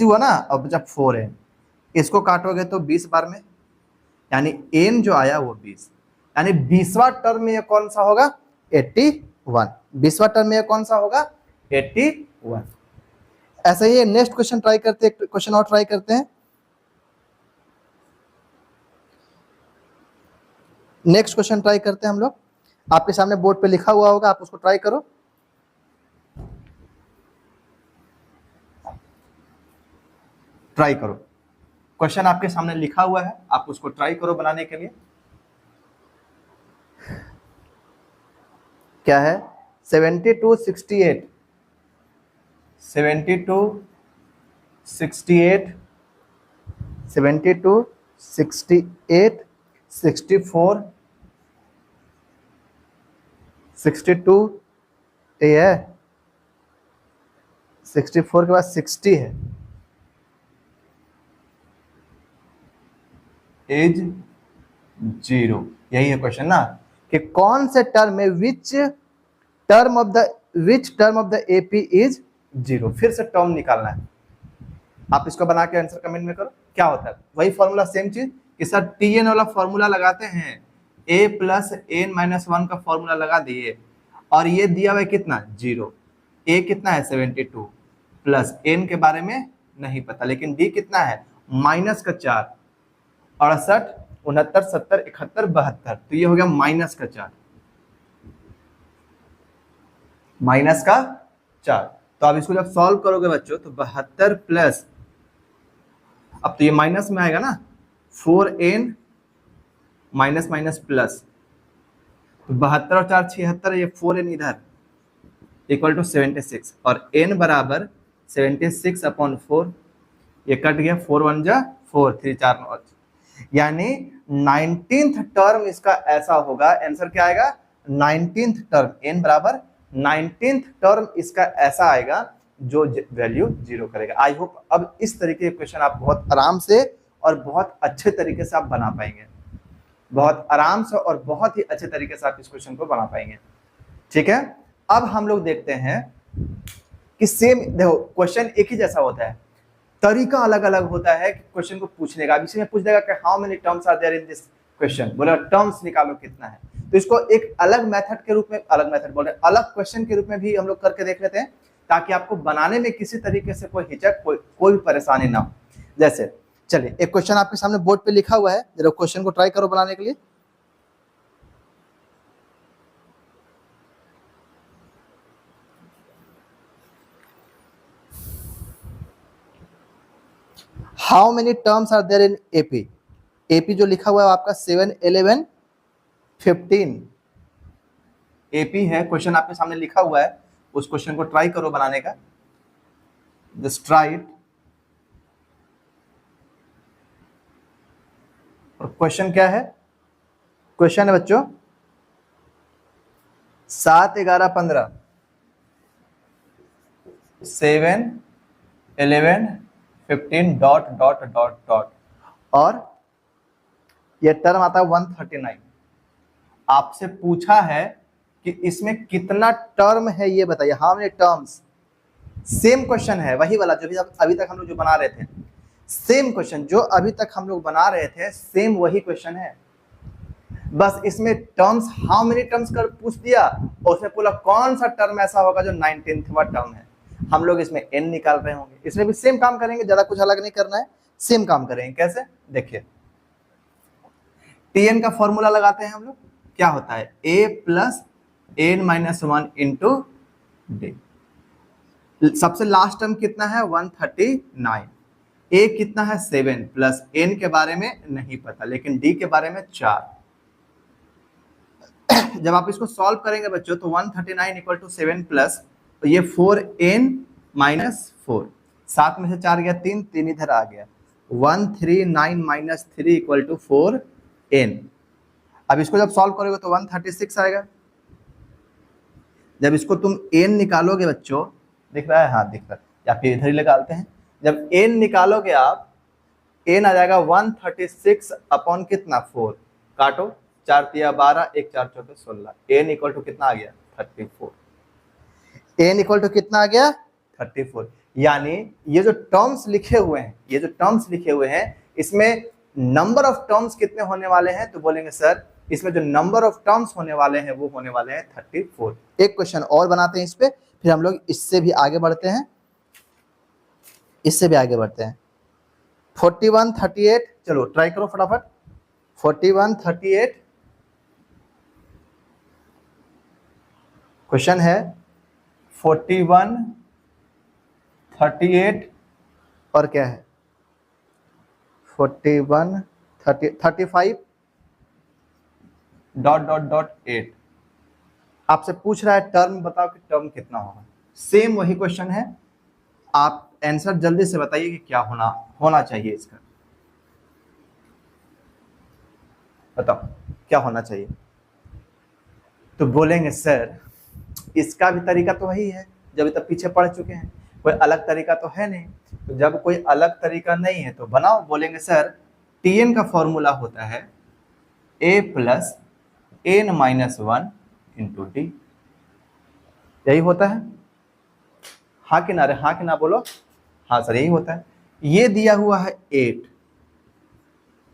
हुआ ना। अब जब 4n इसको काटोगे तो 20 बार में, यानी n जो आया वो 20, यानी 20वां टर्म में ये कौन सा होगा? 81। 20वां टर्म में ये कौन सा होगा? 81। ऐसा ही नेक्स्ट क्वेश्चन ट्राई करते हैं, क्वेश्चन और ट्राई करते हैं। नेक्स्ट क्वेश्चन ट्राई करते हैं हम लोग। आपके सामने बोर्ड पे लिखा हुआ होगा, आप उसको ट्राई करो। ट्राई करो, क्वेश्चन आपके सामने लिखा हुआ है, आप उसको ट्राई करो बनाने के लिए। क्या है? 72 68 72 68 72 68 64 62 ये है, 64 के बाद 60 है। एज 0, यही है क्वेश्चन ना, कि कौन से टर्म में which term of the AP is 0। फिर से टर्म निकालना है। आप इसको बना के आंसर कमेंट में करो। क्या होता है? वही फॉर्मूला, सेम चीज कि सर टीएन वाला फॉर्मूला लगाते हैं, a प्लस एन माइनस 1 का फॉर्मूला लगा दिए, और ये दिया हुआ है कितना? 0। a कितना है? 72 प्लस n के बारे में नहीं पता, लेकिन d कितना है? माइनस का 4, 68 69 70 71 72, तो ये हो गया माइनस का 4, माइनस का 4। तो आप इसको जब सॉल्व करोगे बच्चों तो 72 प्लस, अब तो ये माइनस में आएगा ना, 4n माइनस माइनस प्लस, तो 72 और 4 76, ये 4n इधर इक्वल टू 76, और n बराबर 76 अपॉन 4, ये कट गया, 4 1 जा 4, 3 4 9, यानी 19th टर्म इसका ऐसा होगा। आंसर क्या आएगा? 19th टर्म, n बराबर 19th टर्म इसका ऐसा आएगा जो वैल्यू 0 करेगा। आई होप अब इस तरीके के क्वेश्चन आप बहुत आराम से और बहुत अच्छे तरीके से आप बना पाएंगे, बहुत आराम से और बहुत ही अच्छे तरीके से आप इस क्वेश्चन को बना पाएंगे। ठीक है, अब हम लोग देखते हैं कि सेम, देखो क्वेश्चन एक ही जैसा होता है, तरीका अलग अलग होता है क्वेश्चन को पूछने का। अब इसी में पूछ देगा कि how many terms are there in this question, बोले टर्म्स निकालो कितना है। तो इसको एक अलग मेथड के रूप में, अलग मेथड बोल रहे, अलग क्वेश्चन के रूप में भी हम लोग करके देख लेते हैं। ताकि आपको बनाने में किसी तरीके से कोई हिचक, कोई भी परेशानी ना हो। जैसे चलिए एक क्वेश्चन आपके सामने बोर्ड पे लिखा हुआ है, जरा क्वेश्चन को ट्राई करो बनाने के लिए। How many terms are there in AP? AP जो लिखा हुआ है आपका 7, 11, 15। एपी है, क्वेश्चन आपके सामने लिखा हुआ है, उस क्वेश्चन को ट्राई करो बनाने का। Just try it. और क्वेश्चन क्या है? क्वेश्चन है बच्चों 7, 11, 15, 7, 11, 15 डॉट डॉट डॉट डॉट, और यह टर्म आता है 139। आपसे पूछा है कि इसमें कितना टर्म है ये बताइए। How many terms? Same question है, वही वाला जो भी अभी तक हम लोग जो बना रहे थे। सेम क्वेश्चन जो अभी तक हम लोग बना रहे थे, सेम वही क्वेश्चन है। बस इसमें टर्म्स, हाउ मेनी टर्म्स कर पूछ दिया, और उसमें पूरा कौन सा टर्म ऐसा होगा जो 19वां टर्म है। हम लोग इसमें n निकाल रहे होंगे। इसमें भी सेम काम करेंगे, ज्यादा कुछ अलग नहीं करना है, सेम काम करेंगे। कैसे? देखिए, tn का फॉर्मूला लगाते हैं हम लोग। क्या होता है? a plus n-1 into D. सबसे लास्ट टर्म कितना है? 139। a कितना है? 7 प्लस n के बारे में नहीं पता, लेकिन d के बारे में 4। जब आप इसको सॉल्व करेंगे बच्चों, तो 139 इक्वल टू 7 प्लस, तो ये 4n माइनस 4, 7 में से 4 गया 3, 3 इधर आ गया, 139 माइनस 3 इक्वल टू 4n। अब इसको जब सॉल्व करोगे तो 136 आएगा। जब इसको तुम n निकालोगे बच्चों, दिख रहा है? हाँ दिख रहा है, या फिर इधर ही लगाते हैं। जब n निकालोगे आप, n आ जाएगा 136 अपॉन कितना? 4। काटो, 4 तिया 12, 1 4 14 16। n इक्वल टू कितना आ गया? 34। n इक्वल टू कितना आ गया? 34। यानी ये जो टर्म्स लिखे हुए हैं, ये जो टर्म्स लिखे हुए हैं, इसमें नंबर ऑफ टर्म्स कितने होने वाले हैं? तो बोलेंगे सर इसमें जो नंबर ऑफ टर्म्स होने वाले हैं वो होने वाले हैं 34। एक क्वेश्चन और बनाते हैं इस पे, फिर हम लोग इससे भी आगे बढ़ते हैं, इससे भी आगे बढ़ते हैं। 41, 38, चलो ट्राई करो फटाफट। 41, 38 क्वेश्चन है 41, 38 और क्या है? 41, 30, 35 डॉट डॉट डॉट 8। आपसे पूछ रहा है टर्म बताओ कि टर्म कितना होगा। सेम वही क्वेश्चन है, आप आंसर जल्दी से बताइए कि क्या होना चाहिए इसका। बताओ क्या होना चाहिए। तो बोलेंगे सर इसका भी तरीका तो वही है जब तक पीछे पढ़ चुके हैं, कोई अलग तरीका तो है नहीं। तो जब कोई अलग तरीका नहीं है तो बनाओ। बोलेंगे सर tn का फॉर्मूला होता है a plus n-1 into D. यही होता है? हाँ कि ना? हाँ कि ना बोलो। हाँ सर यही होता है। ये दिया हुआ है 8,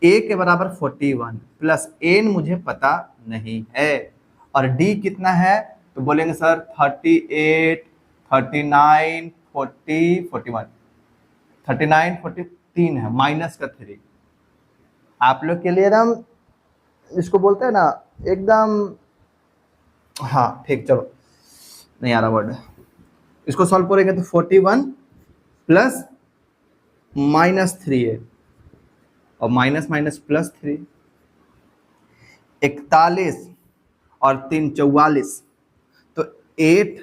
a के बराबर 41 प्लस n मुझे पता नहीं है, और d कितना है? तो बोलेंगे सर 38, 39, 40, 41, 39, 43 है, माइनस का 3। आप लोग के लिए एकदम, इसको बोलते हैं ना एकदम, हाँ ठीक, चलो नहीं आ रहा वर्ड। इसको सॉल्व करेंगे तो 41 प्लस माइनस 3 है, और माइनस माइनस प्लस 3, 41 और 3 44, तो 8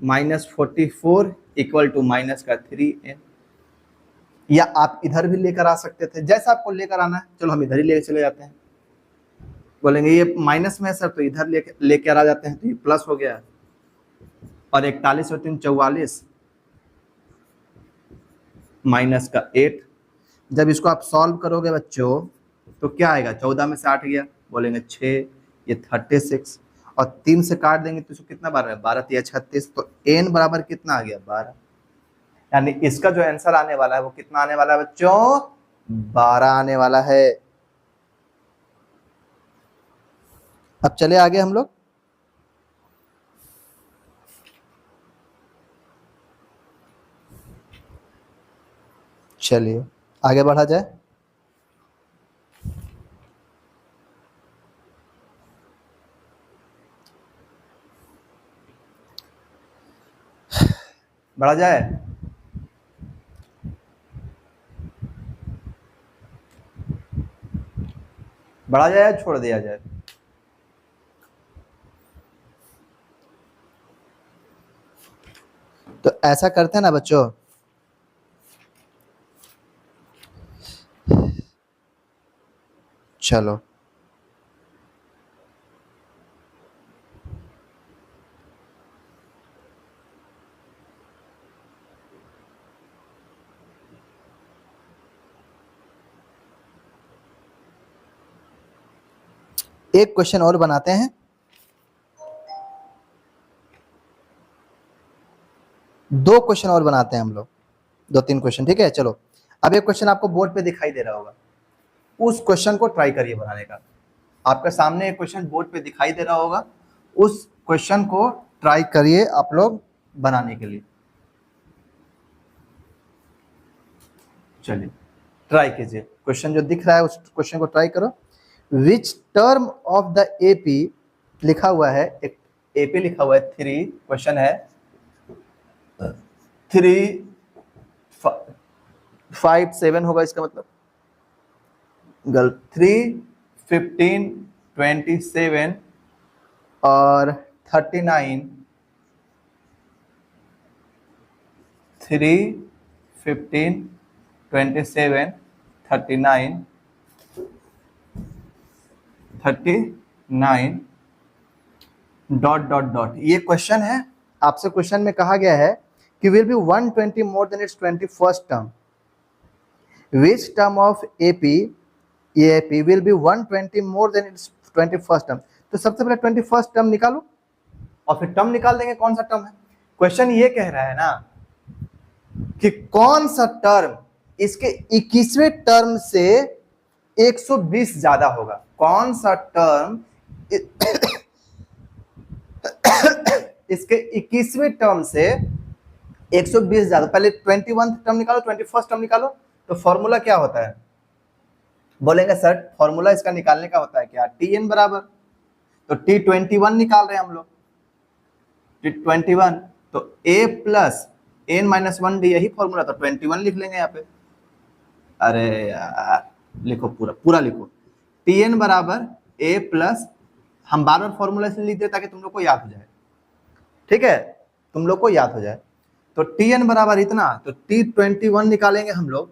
माइनस 44 इक्वल टू माइनस का 3n। या आप इधर भी लेकर आ सकते थे, जैसा आपको लेकर आना है। चलो हम इधर ही लेकर चले जाते हैं। बोलेंगे ये माइनस में है सर, तो इधर लेकर आ जाते हैं, तो ये प्लस हो गया। और 41 और 3 44, माइनस का 8। जब इसको आप सॉल्व करोगे बच्चों तो क्या आएगा? 14 में से 8 गया, बोलेंगे 6, ये 36, और 3 से काट देंगे तो इसको कितना बार है? 12 या 36, तो n बराबर कितना आ गया? 12। यानी इसका जो आंसर आने वाला है वो कितना आने वाला है बच्चों? 12 आने वाला है। अब चले आगे हम लोग। चलिए आगे बढ़ा जाए। बढ़ा जाए। बढ़ा जाए या छोड़ दिया जाए? तो ऐसा करते हैं ना बच्चों, चलो एक क्वेश्चन और बनाते हैं। दो क्वेश्चन और बनाते हैं हम लोग, 2-3 क्वेश्चन, ठीक है। चलो अब एक क्वेश्चन आपको बोर्ड पे दिखाई दे रहा होगा, उस क्वेश्चन को ट्राई करिए बनाने का। आपके सामने एक क्वेश्चन बोर्ड पे दिखाई दे रहा होगा, उस क्वेश्चन को ट्राई करिए आप लोग बनाने के लिए। चलिए ट्राई कीजिए, क्वेश्चन जो दिख रहा है उस क्वेश्चन को ट्राई करो। Which term of the AP लिखा हुआ है, एक एपी लिखा हुआ है 3, क्वेश्चन है 3 5 7 होगा इसका मतलब, गलत, 3 15 27 और 39, 3 15 27 39 39 डॉट डॉट डॉट, ये क्वेश्चन है। आपसे क्वेश्चन में कहा गया है कि will be 120 more than it's 21st term, which term of AP AP will be 120 more than it's 21st term. तो सबसे पहले 21st टर्म निकालो और फिर टर्म निकाल देंगे कौन सा टर्म है। क्वेश्चन ये कह रहा है ना कि कौन सा टर्म इसके 21वें टर्म से 120 ज्यादा होगा, कौन सा टर्म इसके 21वें टर्म से 120 ज्यादा। पहले 21th टर्म निकालो, 21st टर्म निकालो। तो फॉर्मूला क्या होता है, बोलेंगे सर फॉर्मूला इसका निकालने का होता है क्या, Tn बराबर, तो T21 निकाल रहे हैं हम लोग, T21, तो A plus n minus 1d, यही फॉर्मूला, तो 21 लिख लेंगे यहाँ पे। अरे यार लिखो, पूरा पूरा लिखो, Tn बराबर A प्लस, हम बार बार फॉर्मूला इसलिए लिख देते ताकि तुम लोग को याद हो जाए, ठीक है, तुम लोग को याद हो जाए। तो Tn बराबर इतना, तो T21 निकालेंगे हम लोग,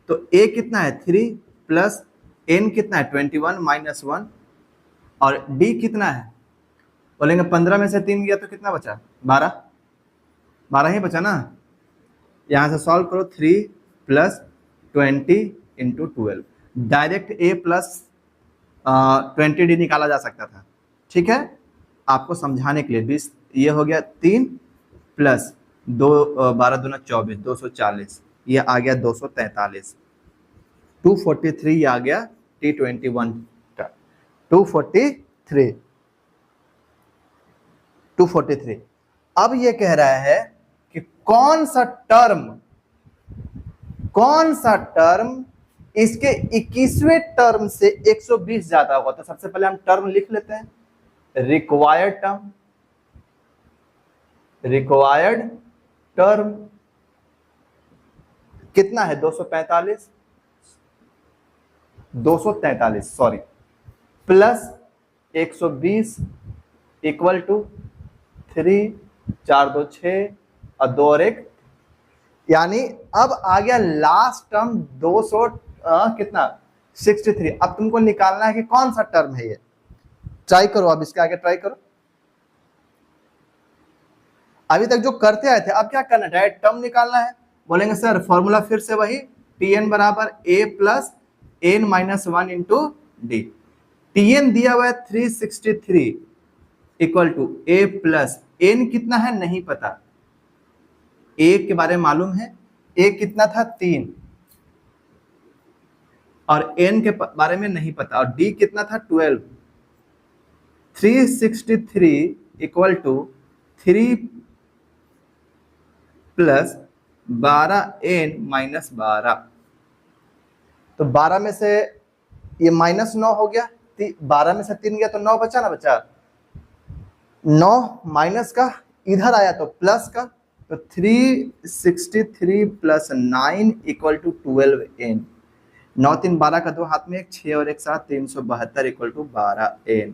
तो A कितना है 3 प्लस n कितना है 21 माइनस 1, और D कितना है, बोलेंगे 15 में से 3 गया तो कितना बचा, 12 ही बचा ना। यहां से सॉल्व करो, 3 plus 20 into 12, direct A plus 20d निकाला जा सकता था, ठीक है, आपको समझाने के लिए। 20 ये हो गया 3 प्लस 2 12 दूना 24, 240, ये आ गया 243, 243 ये आ गया T21 का, 243। अब ये कह रहा है कि कौन सा टर्म इसके 21वें टर्म से 120 ज्यादा होगा। तो सबसे पहले हम टर्म लिख लेते हैं, रिक्वायर्ड टर्म कितना है 243 सॉरी, प्लस 120 इक्वल टू 3 4 2 6 और 2 और 1, यानी अब आ गया लास्ट टर्म 200 कितना 63। अब तुमको निकालना है कि कौन सा टर्म है ये, ट्राई करो, अब इसके आगे ट्राई करो। अभी तक जो करते आए थे, अब क्या करना है, डायरेक्ट टर्म निकालना है। बोलेंगे सर फॉर्मूला फिर से वही, Tn बराबर A plus n minus 1 into D. Tn दिया हुआ है 363 equal to A plus n कितना है नहीं पता, A के बारे में मालूम है, A कितना था 3, और n के बारे में नहीं पता, और D कितना था 12। 363 इक्वल टू 3 प्लस 12n-12। तो 12 में से ये -9 हो गया, 12 में से 3 गया तो 9 बचा ना, बचा 9 माइनस का, इधर आया तो प्लस का, तो 363 + 9 = 12n। 9 3 12 का 2 हाथ में 1, 6 और 1 7, 372 = 12n।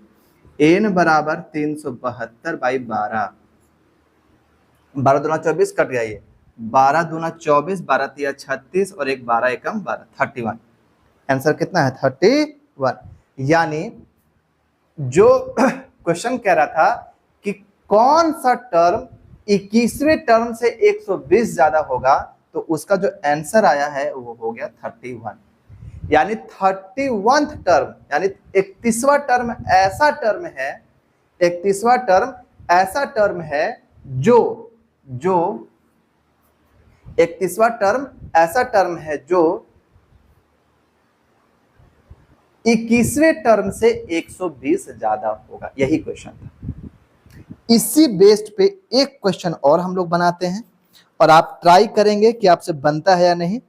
n बराबर 372/12। 12 दूना 24 कट गया, ये 12 दूना 24, 12 तिया 36 और 1 12 एकम 12, 31। आंसर कितना है? 31। यानी जो क्वेश्चन कह रहा था कि कौन सा टर्म 21वें टर्म से 120 ज्यादा होगा, तो उसका जो आंसर आया है वो हो गया 31। यानी 31th टर्म, यानी 31वां टर्म ऐसा टर्म है, 31वां टर्म ऐसा टर्म है जो 31वां टर्म ऐसा टर्म है जो 21वें टर्म से 120 ज्यादा होगा। यही क्वेश्चन था। इसी बेस्ड पे एक क्वेश्चन और हम लोग बनाते हैं और आप ट्राई करेंगे कि आपसे बनता है या नहीं।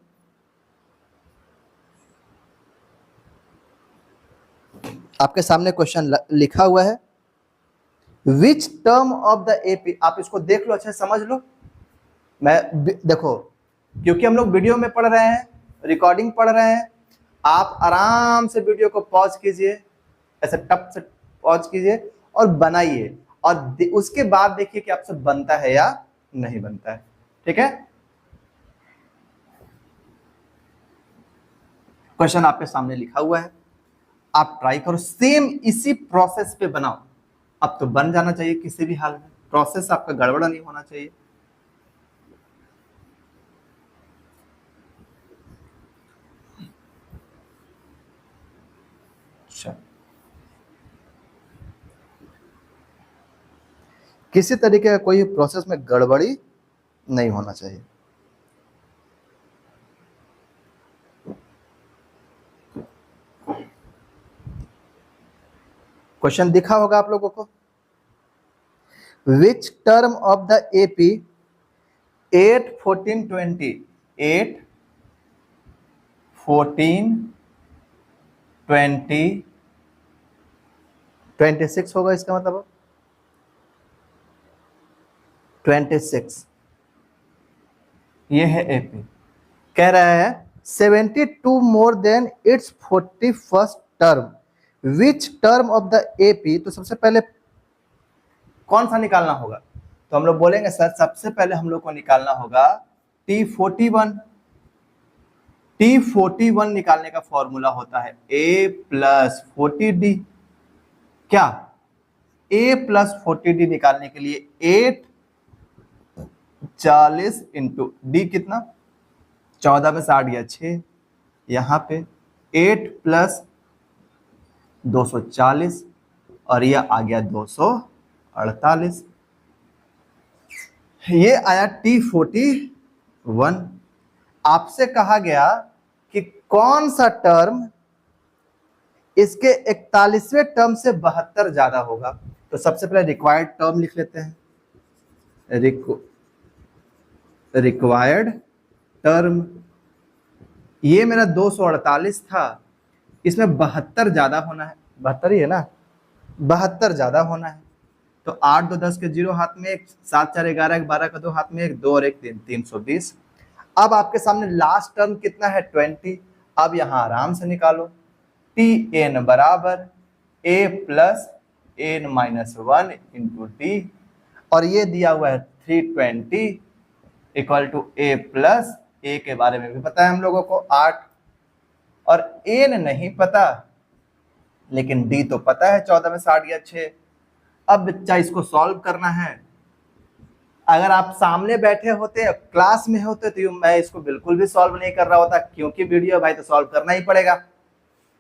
आपके सामने क्वेश्चन लिखा हुआ है, which term of the AP. आप इसको देख लो, अच्छे समझ लो। मैं देखो, क्योंकि हम लोग वीडियो में पढ़ रहे हैं, रिकॉर्डिंग पढ़ रहे हैं, आप आराम से वीडियो को पॉज कीजिए, ऐसे टप से पॉज कीजिए और बनाइए, और उसके बाद देखिए कि आपसे बनता है या नहीं बनता है। ठीक है, क्वेश्चन आपके सामने लिखा हुआ है, आप ट्राई करो, सेम इसी प्रोसेस पे बनाओ। अब तो बन जाना चाहिए किसी भी हाल में, प्रोसेस आपका गड़बड़ा नहीं होना चाहिए। अच्छा, किसी तरीके का कोई प्रोसेस में गड़बड़ी नहीं होना चाहिए। क्वेश्चन दिखा होगा आप लोगों को, which term of the AP 8 14 20, 8 14 20 26 होगा, इसका मतलब 26। ये है एपी। कह रहा है 72 more than it's 41st term, which term of the AP. तो सबसे पहले कौन सा निकालना होगा? तो हम लोग बोलेंगे सर सबसे पहले हम लोग को निकालना होगा T41। T41 निकालने का फॉर्मूला होता है A + 40D। क्या? A + 40D निकालने के लिए 8 40 इंटू D कितना? 14 में से 8 गया 6, यहाँ पे 8 + 240 और यह आ गया 248। ये आया T41। आपसे कहा गया कि कौन सा टर्म इसके 41वें टर्म से 72 ज्यादा होगा। तो सबसे पहले रिक्वायर्ड टर्म लिख लेते हैं, रिक्वायर्ड टर्म। ये मेरा 248 था, इसमें 72 ज्यादा होना है, 72 ही है ना, 72 ज्यादा होना है। तो 8 2 10 के 0 हाथ में 1, 7 4 11 12 का 2 हाथ में 1, 2 और 1 3, 320। अब आपके सामने लास्ट टर्म कितना है? 20। अब यहां आराम से निकालो, Tn बराबर A + n-1 इंटू D, और ये दिया हुआ है 320 = A + A के बारे में भी पता है हम लोगों को 8, और n नहीं पता, लेकिन D तो पता है 14 में 60 गया 6। अब बच्चा इसको सॉल्व करना है। अगर आप सामने बैठे होते, क्लास में होते, तो मैं इसको बिल्कुल भी सॉल्व नहीं कर रहा होता, क्योंकि वीडियो भाई तो सॉल्व करना ही पड़ेगा,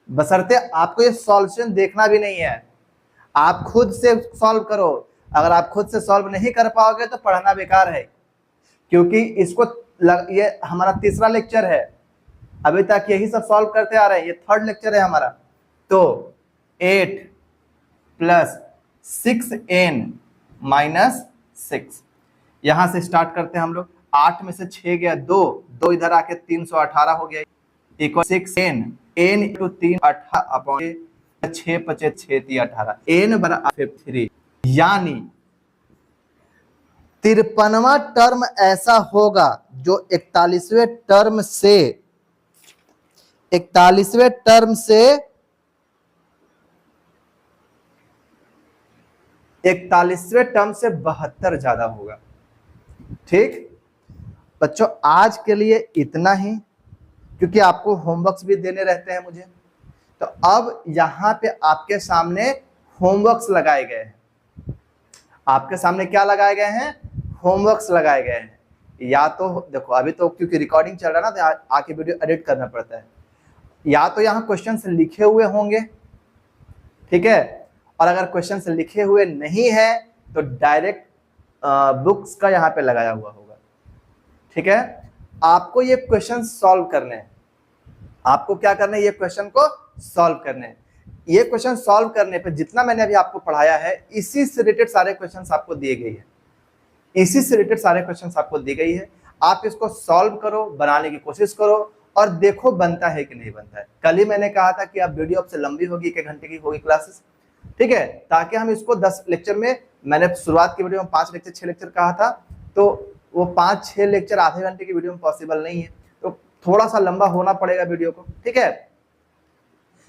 बशर्ते आपको ये सॉल्यूशन देखना भी नहीं है। आप खुद से सॉल्व करो, अगर आप खुद से सॉल्व नहीं कर पाओगे तो पढ़ना बेकार है, क्योंकि इसको ये हमारा तीसरा लेक्चर है, अभी तक यही सब सॉल्व करते आ रहे हैं, ये थर्ड लेक्चर है हमारा। तो 8 + 6n - 6, यहां से स्टार्ट करते हैं हम लोग। 8 में से 6 गया 2, 2 इधर आके 318 हो गया, इक्वल 6 n इंटू 3 18 अपॉन 6 पचे 6 3 18 n बराबर 3, यानी 53वां टर्म ऐसा होगा जो 41वें टर्म से 41वें टर्म से 72 ज्यादा होगा। ठीक बच्चों, आज के लिए इतना ही, क्योंकि आपको होमवर्क्स भी देने रहते हैं मुझे। तो अब यहाँ पे आपके सामने होमवर्क्स लगाए गए हैं। आपके सामने क्या लगाए गए हैं? होमवर्क्स लगाए गए हैं। या तो देखो, अभी तो क्योंकि रिकॉर्डिंग चल रहा है ना, तो आके वीडियो एडिट करना पड़ता है। या तो यहाँ क्वेश्चंस लिखे हुए होंगे, ठीक है, और अगर क्वेश्चंस लिखे हुए नहीं है तो डायरेक्ट बुक्स का यहाँ पे लगाया हुआ होगा। ठीक है, आपको ये क्वेश्चन सॉल्व करने हैं। आपको क्या करना है? ये क्वेश्चन को सॉल्व करने हैं। ये क्वेश्चन सॉल्व करने पे जितना मैंने अभी आपको पढ़ाया है, इसी से रिलेटेड सारे क्वेश्चंस आपको दिए गए हैं। इसी से रिलेटेड सारे क्वेश्चंस आपको दी गई है। आप इसको सॉल्व करो, बनाने की कोशिश करो और देखो बनता है कि नहीं बनता है। कल ही मैंने कहा था कि आप वीडियो अब से लंबी होगी, 1 घंटे की होगी क्लासेस, ठीक है, ताकि हम इसको 10 लेक्चर में, मैंने शुरुआत की वीडियो में 5 लेक्चर 6 लेक्चर कहा था, तो वो 5-6 लेक्चर आधे घंटे की वीडियो में पॉसिबल नहीं है, तो थोड़ा सा लंबा होना पड़ेगा वीडियो को। ठीक है,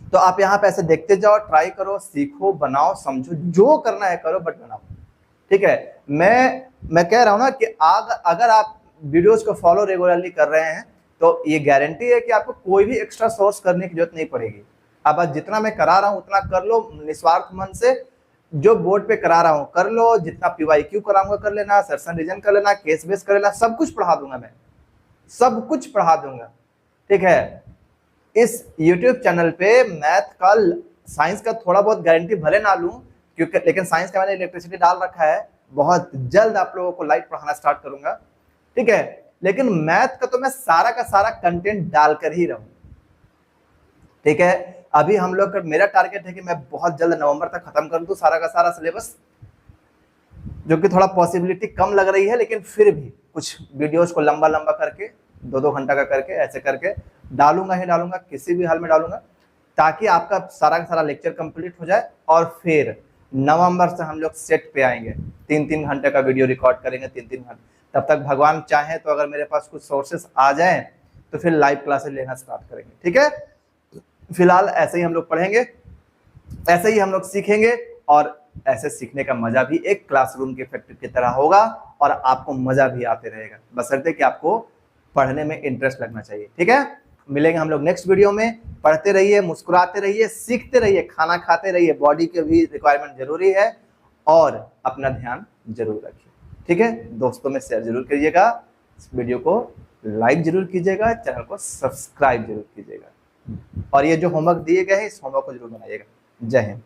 तो आप यहाँ पे ऐसे देखते जाओ, ट्राई करो, सीखो, बनाओ, समझो, जो करना है करो, बट बनाओ। ठीक है, मैं कह रहा हूं ना कि अगर आप वीडियोस को फॉलो रेगुलरली कर रहे हैं तो ये गारंटी है कि आपको कोई भी एक्स्ट्रा सोर्स करने की जरूरत नहीं पड़ेगी। अब जितना मैं करा रहा हूं उतना कर लो निस्वार्थ मन से, जो बोर्ड पे करा रहा हूं कर लो, जितना PYQ कराऊंगा कर लेना, सेशन रीजन कर लेना, केस बेस कर लेना, सब कुछ पढ़ा दूंगा मैं, सब कुछ पढ़ा दूंगा। ठीक है, इस YouTube चैनल पे मैथ का, साइंस का थोड़ा बहुत गारंटी भले ना लूं, क्योंकि लेकिन साइंस का मैंने इलेक्ट्रिसिटी डाल रखा है, बहुत जल्द आप लोगों को लाइव पढ़ाना स्टार्ट करूंगा। ठीक है, लेकिन मैथ का तो मैं सारा का सारा कंटेंट डालकर ही रहूं। ठीक है, अभी हम लोग का, मेरा टारगेट है कि मैं बहुत जल्द नवंबर तक खत्म कर दूं सारा का सारा सिलेबस, जो कि थोड़ा पॉसिबिलिटी कम लग रही है, लेकिन फिर भी कुछ वीडियोस को लंबा लंबा करके 2-2 घंटा का करके ऐसे करके डालूंगा ही डालूंगा, किसी भी हाल में डालूंगा, ताकि आपका सारा का सारा लेक्चर कंप्लीट हो जाए। और फिर नवंबर से हम लोग सेट पे आएंगे, 3-3 घंटे का वीडियो रिकॉर्ड करेंगे, 3-3 घंटे। तब तक भगवान चाहे तो अगर मेरे पास कुछ सोर्सेस आ जाए तो फिर लाइव क्लासेस लेना स्टार्ट करेंगे। ठीक है, फिलहाल ऐसे ही हम लोग पढ़ेंगे, ऐसे ही हम लोग सीखेंगे, और ऐसे सीखने का मजा भी एक क्लासरूम के इफेक्ट की तरह होगा और आपको मजा भी आते रहेगा, बशर्ते कि आपको पढ़ने में इंटरेस्ट लगना चाहिए। ठीक है, मिलेंगे हम लोग नेक्स्ट वीडियो में। पढ़ते रहिए, मुस्कुराते रहिए, सीखते रहिए, खाना खाते रहिए, बॉडी के भी रिक्वायरमेंट जरूरी है, और अपना ध्यान जरूर रखिए। ठीक है, दोस्तों में शेयर जरूर करिएगा, इस वीडियो को लाइक जरूर कीजिएगा, चैनल को सब्सक्राइब जरूर कीजिएगा, और ये जो होमवर्क दिए गए हैं इस होमवर्क को जरूर बनाइएगा। जय हिंद।